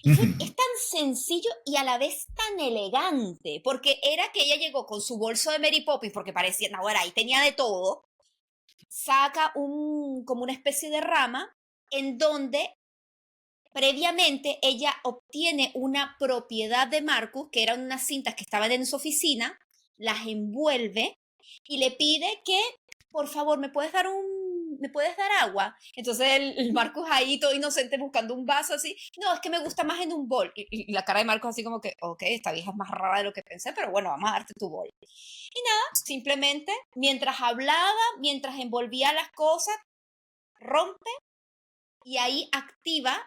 Y es tan sencillo y a la vez tan elegante, porque era que ella llegó con su bolso de Mary Poppins, porque parecía, no, ahí tenía de todo, saca como una especie de rama en donde previamente ella obtiene una propiedad de Marcus, que eran unas cintas que estaban en su oficina, las envuelve y le pide que, por favor, ¿me puedes dar agua? Entonces el Marcus ahí todo inocente buscando un vaso así, no, es que me gusta más en un bol. Y la cara de Marcus así como que, ok, esta vieja es más rara de lo que pensé, pero bueno, vamos a darte tu bol. Y nada, simplemente, mientras hablaba, mientras envolvía las cosas, rompe y ahí activa,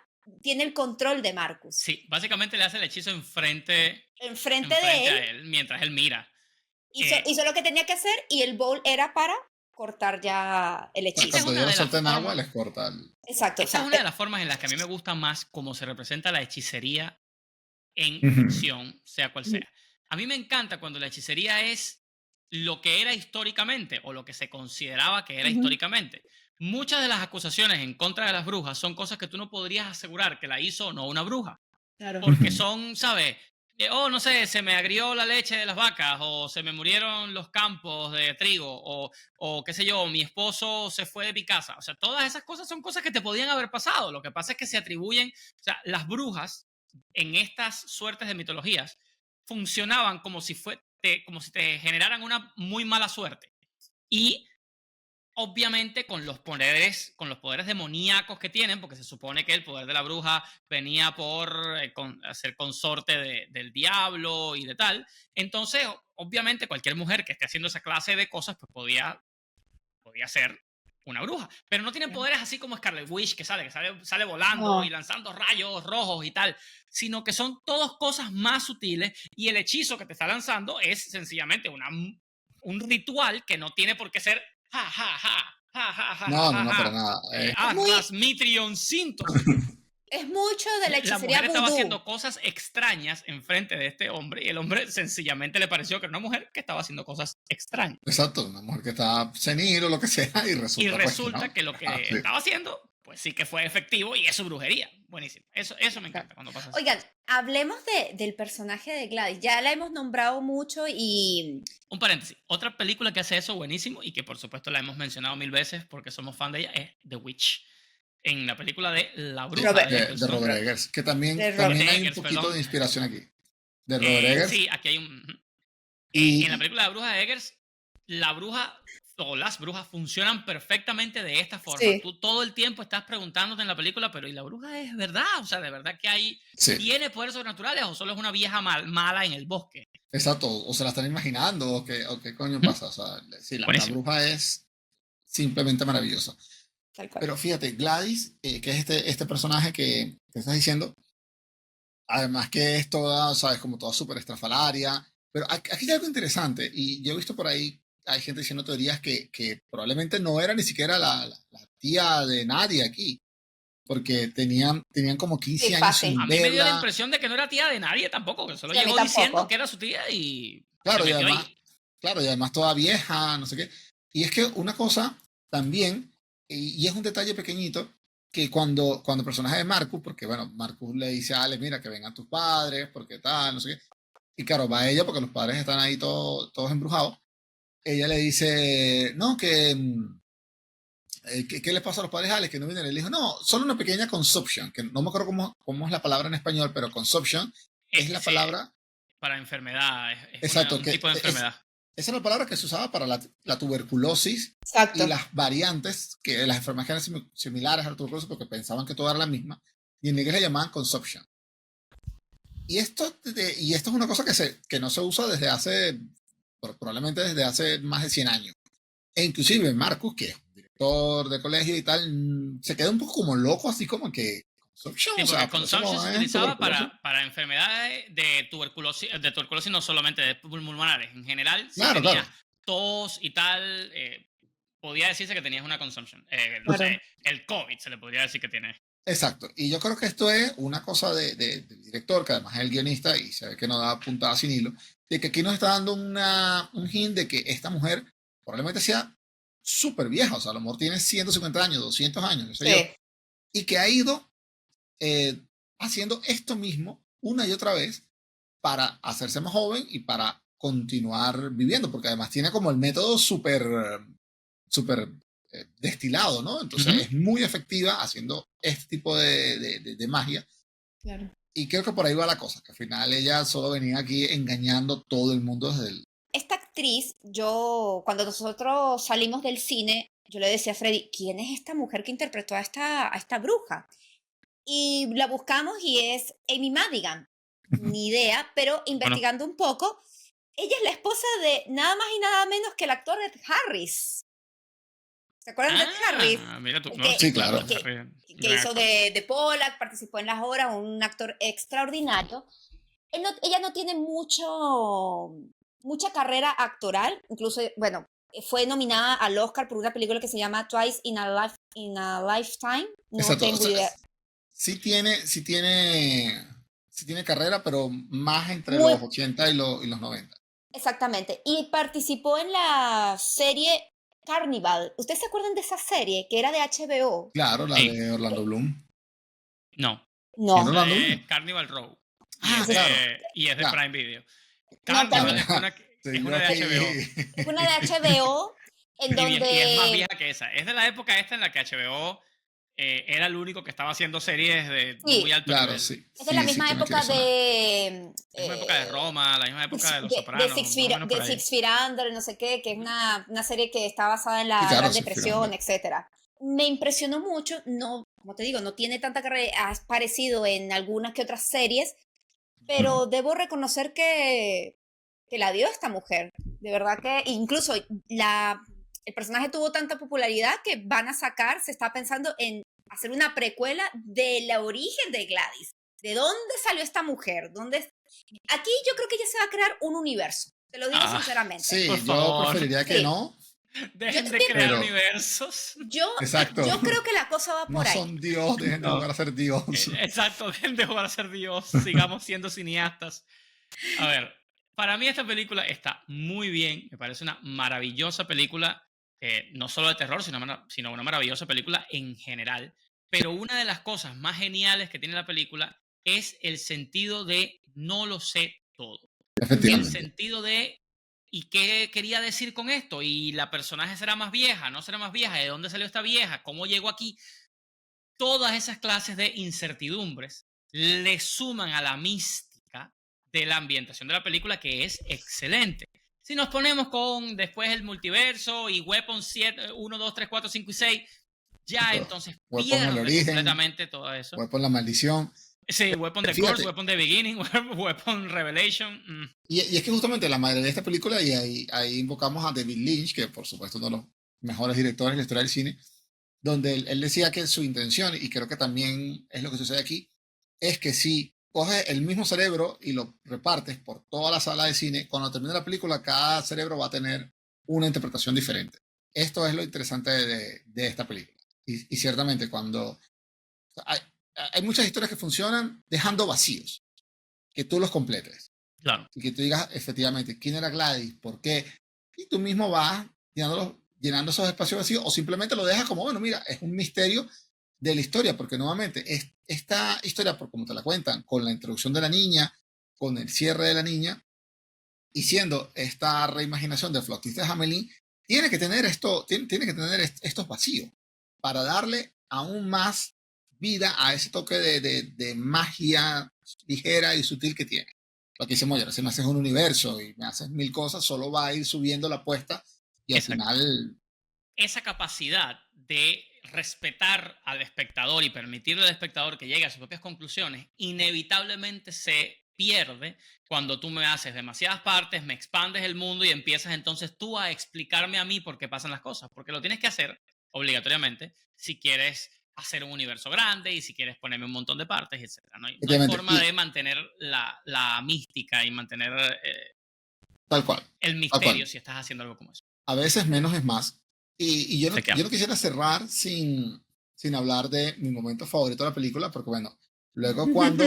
tiene el control de Marcus. Sí, básicamente le hace el hechizo enfrente Enfrente de a él mientras él mira. Hizo lo que tenía que hacer y el bowl era para cortar ya el hechizo. Cuando ya lo suelten formas- agua, les corta el... Exacto. Esa es una de las formas en las que a mí me gusta más cómo se representa la hechicería en Ujú. ficción, sea cual sea. A mí me encanta cuando la hechicería es lo que era históricamente o lo que se consideraba que era históricamente. Muchas de las acusaciones en contra de las brujas son cosas que tú no podrías asegurar que la hizo o no una bruja. Claro. Porque son, ¿sabes? No sé, se me agrió la leche de las vacas, o se me murieron los campos de trigo, o qué sé yo, mi esposo se fue de mi casa. O sea, todas esas cosas son cosas que te podían haber pasado. Lo que pasa es que se atribuyen, o sea, las brujas en estas suertes de mitologías funcionaban como si te generaran una muy mala suerte. Y obviamente con los poderes demoníacos que tienen, porque se supone que el poder de la bruja venía por ser consorte del diablo y de tal. Entonces, obviamente, cualquier mujer que esté haciendo esa clase de cosas, pues podía ser una bruja. Pero no tienen poderes así como Scarlet Witch, que sale volando y lanzando rayos rojos y tal, sino que son todas cosas más sutiles, y el hechizo que te está lanzando es sencillamente un ritual que no tiene por qué ser No, para nada. Mitrion Cinto. Es mucho de la La hechicería mujer estaba vudú. haciendo cosas extrañas enfrente de este hombre, y el hombre sencillamente le pareció que era una mujer que estaba haciendo cosas extrañas. Exacto, una mujer que está senil o lo que sea, y resulta, que lo que estaba haciendo, pues sí que fue efectivo, y es su brujería. Buenísimo. Eso me encanta cuando pasa así. Oigan, hablemos del personaje de Gladys. Ya la hemos nombrado mucho y... Un paréntesis. Otra película que hace eso buenísimo, y que por supuesto la hemos mencionado 1000 veces porque somos fan de ella, es The Witch. En la película de La Bruja de Robert Eggers, que también hay un poquito de inspiración aquí. De Robert Eggers. Sí, aquí hay en la película de La Bruja de Eggers, la bruja o las brujas funcionan perfectamente de esta forma. Sí. Tú todo el tiempo estás preguntándote en la película, pero ¿y la bruja es verdad? O sea, ¿de verdad que tiene poderes sobrenaturales, o solo es una vieja mala en el bosque? Exacto, o se la están imaginando, o qué coño pasa. O sea, sí, la bruja es simplemente maravillosa. Pero fíjate, Gladys, que es este personaje que estás diciendo, además que es toda, ¿sabes? Como toda súper estrafalaria. Pero aquí hay algo interesante, y yo he visto por ahí, hay gente diciendo teorías que probablemente no era ni siquiera la tía de nadie aquí, porque tenían como 15 años sin verla. A mí me dio la impresión de que no era tía de nadie tampoco, que solo llegó diciendo que era su tía y... Claro, y además toda vieja, no sé qué. Y es que una cosa también, y es un detalle pequeñito, que cuando el personaje de Marcus, porque bueno, Marcus le dice a Alex, mira, que vengan tus padres, porque tal, no sé qué. Y claro, va ella porque los padres están ahí todos embrujados. Ella le dice, no, ¿qué les pasa a los padres de Alex? Que no vienen. Le dijo, no, solo una pequeña consumption, que no me acuerdo cómo es la palabra en español, pero consumption es la palabra... Para enfermedad, es exacto, un tipo de enfermedad. Esa es la palabra que se usaba para la tuberculosis. Exacto. Y las variantes, que las enfermedades eran similares a la tuberculosis porque pensaban que toda era la misma, y en inglés le llamaban consumption. Y esto es una cosa que no se usa desde hace, probablemente desde hace más de 100 años. E inclusive Marcus, que es director de colegio y tal, se queda un poco como loco, así como que... Sí, porque consumption se utilizaba para enfermedades de tuberculosis no solamente de pulmonares, en general, si tenías tos y tal, podía decirse que tenías una consumption. No sé, el COVID se le podría decir que tienes. Exacto, y yo creo que esto es una cosa del director, que además es el guionista, y se ve que no da puntada sin hilo, de que aquí nos está dando un hint de que esta mujer probablemente sea súper vieja, o sea, a lo mejor tiene 150 años, 200 años, no sé yo, y que ha ido haciendo esto mismo una y otra vez para hacerse más joven y para continuar viviendo, porque además tiene como el método súper destilado, ¿no? Entonces es muy efectiva haciendo este tipo de magia. Claro. Y creo que por ahí va la cosa, que al final ella solo venía aquí engañando todo el mundo desde el... Esta actriz, cuando nosotros salimos del cine, yo le decía a Freddy, ¿quién es esta mujer que interpretó a esta bruja? Y la buscamos y es Amy Madigan. Ni idea, pero investigando un poco, ella es la esposa de nada más y nada menos que el actor Ed Harris. ¿Se acuerdan de Ed Harris? Mira tú, sí, claro. Que hizo de Pollack, participó en Las Horas, un actor extraordinario. Ella no tiene mucha carrera actoral, incluso, bueno, fue nominada al Oscar por una película que se llama Twice in a Lifetime. No tengo idea. Sí tiene carrera, pero más entre los 80 y los 90. Exactamente. Y participó en la serie Carnival. ¿Ustedes se acuerdan de esa serie que era de HBO? Claro, la de Orlando Bloom. No. Carnival Row. Claro. Y es de Prime Video. Carnival es una de HBO. Es una de HBO en donde... Y es más vieja que esa. Es de la época esta en la que HBO... era el único que estaba haciendo series de muy alto nivel. Sí. Es de la misma época de... La misma época de Roma, la misma época de Los Sopranos. De Six Feet Under, no sé qué, que es una serie que está basada en la Gran Depresión, etc. Me impresionó mucho, no, como te digo, no tiene tanta carrera, ha aparecido en algunas que otras series, pero debo reconocer que la dio esta mujer. De verdad que incluso el personaje tuvo tanta popularidad que se está pensando en hacer una precuela del origen de Gladys. ¿De dónde salió esta mujer? Aquí yo creo que ella se va a crear un universo. Te lo digo sinceramente. Sí, yo preferiría que no. Dejen de crear universos. Yo creo que la cosa va por ahí. No son Dios, dejen de jugar a ser Dios. Exacto, dejen de jugar a ser Dios. Sigamos siendo cineastas. A ver, para mí esta película está muy bien. Me parece una maravillosa película. No solo de terror, sino una maravillosa película en general. Pero una de las cosas más geniales que tiene la película es el sentido de no lo sé todo. El sentido de ¿y qué quería decir con esto? ¿Y la personaje será más vieja? ¿No será más vieja? ¿De dónde salió esta vieja? ¿Cómo llegó aquí? Todas esas clases de incertidumbres le suman a la mística de la ambientación de la película, que es excelente. Si nos ponemos con después el multiverso y Weapon 7, 1, 2, 3, 4, 5 y 6, ya entonces pierde completamente todo eso. Weapon la maldición. Sí, Weapon the Curse, Weapon the Beginning, Weapon Revelation. Y es que justamente la madre de esta película, y ahí invocamos a David Lynch, que por supuesto uno de los mejores directores de la historia del cine, donde él decía que su intención, y creo que también es lo que sucede aquí, es que si coges el mismo cerebro y lo repartes por toda la sala de cine, cuando termine la película, cada cerebro va a tener una interpretación diferente. Esto es lo interesante de esta película. Y ciertamente cuando... Hay muchas historias que funcionan dejando vacíos, que tú los completes. Claro. Y que tú digas efectivamente quién era Gladys, por qué, y tú mismo vas llenando esos espacios vacíos, o simplemente lo dejas como, bueno, mira, es un misterio de la historia, porque nuevamente esta historia, por como te la cuentan, con la introducción de la niña, con el cierre de la niña, y siendo esta reimaginación del flautista de Hamelin, tiene que tener estos vacíos para darle aún más vida a ese toque de magia ligera y sutil que tiene. Lo que decimos, si me haces un universo y me haces 1000 cosas, solo va a ir subiendo la apuesta y al final... Esa capacidad de respetar al espectador y permitirle al espectador que llegue a sus propias conclusiones, inevitablemente se pierde cuando tú me haces demasiadas partes, me expandes el mundo y empiezas entonces tú a explicarme a mí por qué pasan las cosas, porque lo tienes que hacer obligatoriamente si quieres hacer un universo grande y si quieres ponerme un montón de partes, etc. No hay forma de mantener la mística y mantener tal cual, el misterio si estás haciendo algo como eso. A veces menos es más. Y yo no quisiera cerrar sin hablar de mi momento favorito de la película, porque bueno, luego cuando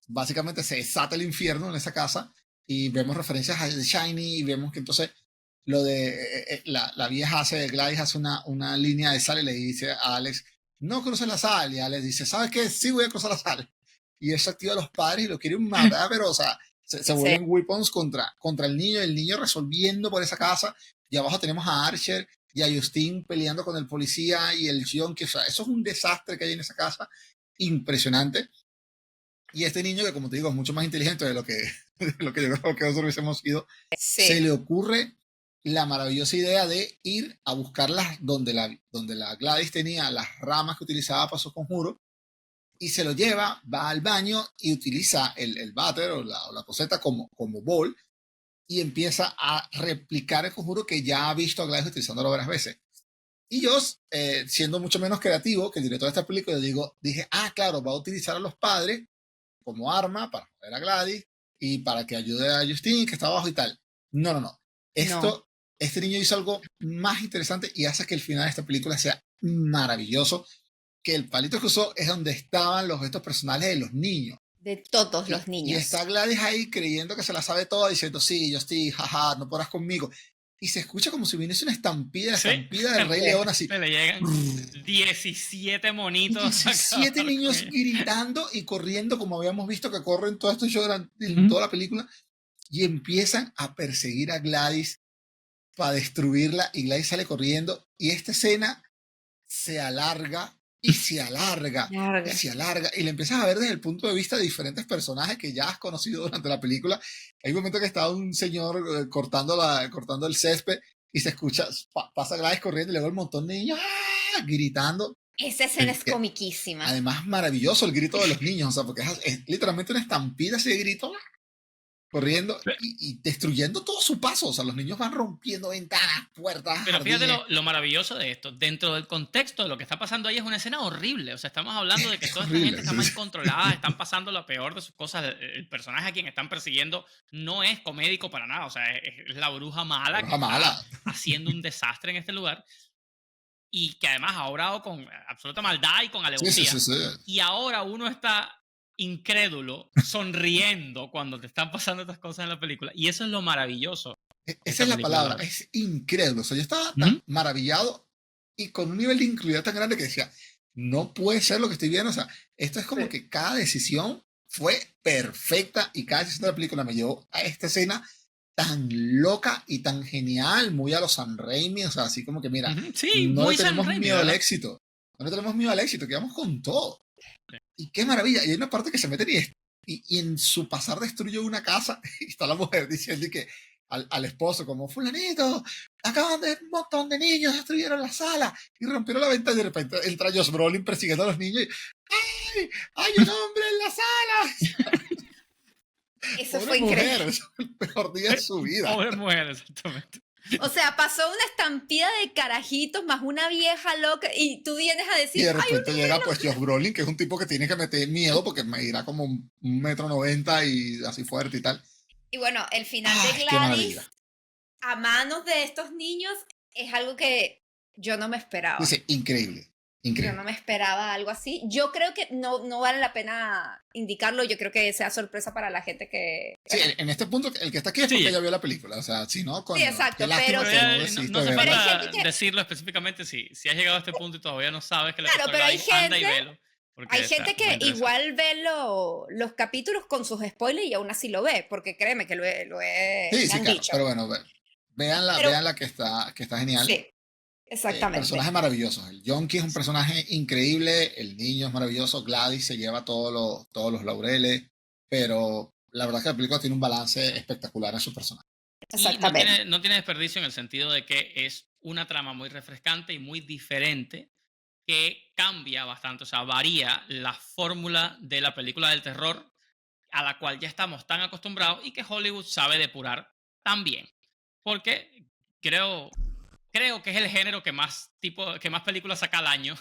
básicamente se desata el infierno en esa casa y vemos referencias a The Shining y vemos que entonces lo de la vieja Gladys hace una línea de sal y le dice a Alex, no cruces la sal, y Alex dice, ¿sabes qué? Sí voy a cruzar la sal. Y eso activa a los padres y lo quieren matar, pero o sea, se vuelven weapons contra el niño resolviendo por esa casa, y abajo tenemos a Archer y a Justin peleando con el policía y el Yonki, o sea, eso es un desastre que hay en esa casa, impresionante. Y este niño, que como te digo, es mucho más inteligente de lo que yo creo que nosotros hubiésemos sido, se le ocurre la maravillosa idea de ir a buscarlas donde la Gladys tenía las ramas que utilizaba para su conjuro, y se lo lleva, va al baño y utiliza el váter o la poseta como bol, y empieza a replicar el conjuro que ya ha visto a Gladys utilizándolo varias veces. Y yo, siendo mucho menos creativo que el director de esta película, dije, claro, va a utilizar a los padres como arma para joder a Gladys y para que ayude a Justin, que está abajo y tal. No. Este niño hizo algo más interesante y hace que el final de esta película sea maravilloso, que el palito que usó es donde estaban los gestos personales de los niños. De todos los niños. Y está Gladys ahí creyendo que se la sabe toda, diciendo, sí, Justin, jaja, no podrás conmigo. Y se escucha como si viniese una estampida del Rey León, así. Se le llegan 17 monitos. 17 niños gritando y corriendo, como habíamos visto que corren todo esto toda la película, y empiezan a perseguir a Gladys para destruirla, y Gladys sale corriendo, y esta escena se alarga, y se alarga, y le empiezas a ver desde el punto de vista de diferentes personajes que ya has conocido durante la película. Hay un momento que está un señor cortando el césped y se escucha, pasa Gladys corriendo y luego un montón de niños gritando. Esa escena es comiquísima. Además, maravilloso el grito de los niños, o sea, porque es literalmente una estampida ese grito, corriendo y destruyendo todo su paso. O sea, los niños van rompiendo ventanas, puertas. Pero fíjate lo maravilloso de esto. Dentro del contexto de lo que está pasando ahí es una escena horrible. O sea, estamos hablando de que toda esta gente está mal controlada, están pasando lo peor de sus cosas. El personaje a quien están persiguiendo no es comédico para nada. O sea, es la bruja mala que está haciendo un desastre en este lugar. Y que además ha obrado con absoluta maldad y con alevosía. Sí. Y ahora uno está incrédulo, sonriendo cuando te están pasando estas cosas en la película. Y eso es lo maravilloso. Esa es la palabra, es incrédulo. O sea, yo estaba tan maravillado y con un nivel de incredulidad tan grande que decía, no puede ser lo que estoy viendo. O sea, esto es como que cada decisión fue perfecta y cada decisión de la película me llevó a esta escena tan loca y tan genial, muy a los Sam Raimi. O sea, así como que mira, no tenemos miedo al éxito. No tenemos miedo al éxito, que vamos con todo. Y qué maravilla. Y hay una parte que se meten y en su pasar destruye una casa y está la mujer diciendo que al esposo como, fulanito, acaban de un montón de niños destruyeron la sala y rompieron la ventana, y de repente entra Josh Brolin persiguiendo a los niños y ¡ay! ¡Hay un hombre en la sala! Eso fue increíble. Es el peor día de su vida. Pobre mujer, exactamente. O sea, pasó una estampida de carajitos más una vieja loca y tú vienes a decir... Y de repente llega pues Josh Brolin, que es un tipo que tiene que meter miedo porque me irá como 1,90 m y así fuerte y tal. Y bueno, el final de Gladys a manos de estos niños es algo que yo no me esperaba. Dice, increíble. Increíble. Yo no me esperaba algo así. Yo creo que no vale la pena indicarlo. Yo creo que sea sorpresa para la gente que... Sí, en este punto, el que está aquí es porque ya vio la película. O sea, si no, sí, exacto, pero no hace falta decirlo específicamente. Si has llegado a este punto y todavía no sabes que le claro, pero hay anda y velo. Hay gente que igual ve los capítulos con sus spoilers y aún así lo ve, porque créeme que lo he sí, claro, dicho. Pero bueno, veanla que está genial. Sí, exactamente. Personajes maravillosos. El Yonki es un personaje increíble, el niño es maravilloso, Gladys se lleva todos los laureles, pero la verdad es que la película tiene un balance espectacular en su personaje. Exactamente. No tiene desperdicio en el sentido de que es una trama muy refrescante y muy diferente, que cambia bastante, o sea, varía la fórmula de la película del terror a la cual ya estamos tan acostumbrados y que Hollywood sabe depurar tan bien. Porque creo que es el género que más películas saca al año.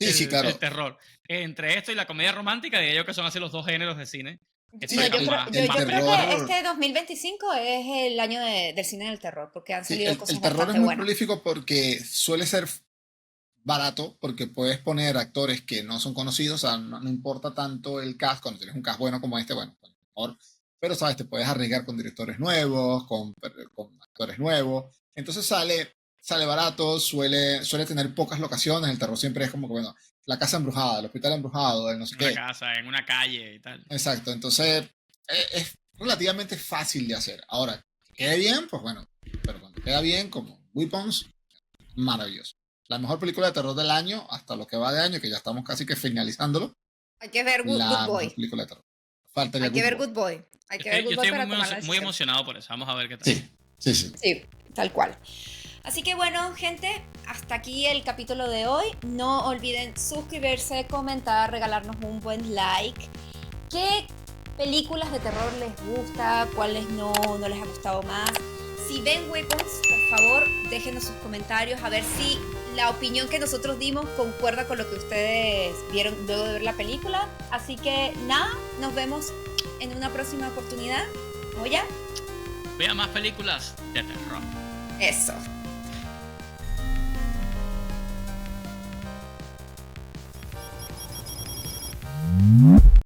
Sí, claro. El terror. Entre esto y la comedia romántica, diría yo que son así los dos géneros de cine. Sí, yo creo que este 2025 es el año del cine del terror, porque han salido cosas bastante buenas. El terror es muy prolífico porque suele ser barato, porque puedes poner actores que no son conocidos, o sea, no importa tanto el cast, cuando tienes un cast bueno como este, bueno, mejor, pero sabes, te puedes arriesgar con directores nuevos, con actores nuevos, entonces sale barato, suele tener pocas locaciones, el terror siempre es como que, bueno, la casa embrujada, el hospital embrujado, el no sé qué. Una casa, en una calle y tal. Exacto, entonces es relativamente fácil de hacer. Ahora, que quede bien, pues bueno, pero cuando queda bien, como Weapons, maravilloso. La mejor película de terror del año, hasta lo que va de año, que ya estamos casi que finalizándolo. Hay que ver Good Boy. Mejor película de terror. Hay que ver Good Boy. Yo estoy muy emocionado por eso. Vamos a ver qué tal. Sí, tal cual. Así que bueno, gente, hasta aquí el capítulo de hoy. No olviden suscribirse, comentar, regalarnos un buen like. ¿Qué películas de terror les gusta? ¿Cuáles no les ha gustado más? Si ven Weapons, por favor, déjenos sus comentarios a ver si la opinión que nosotros dimos concuerda con lo que ustedes vieron luego de ver la película. Así que nada, nos vemos en una próxima oportunidad. ¿O ya? Vea más películas de terror. Eso.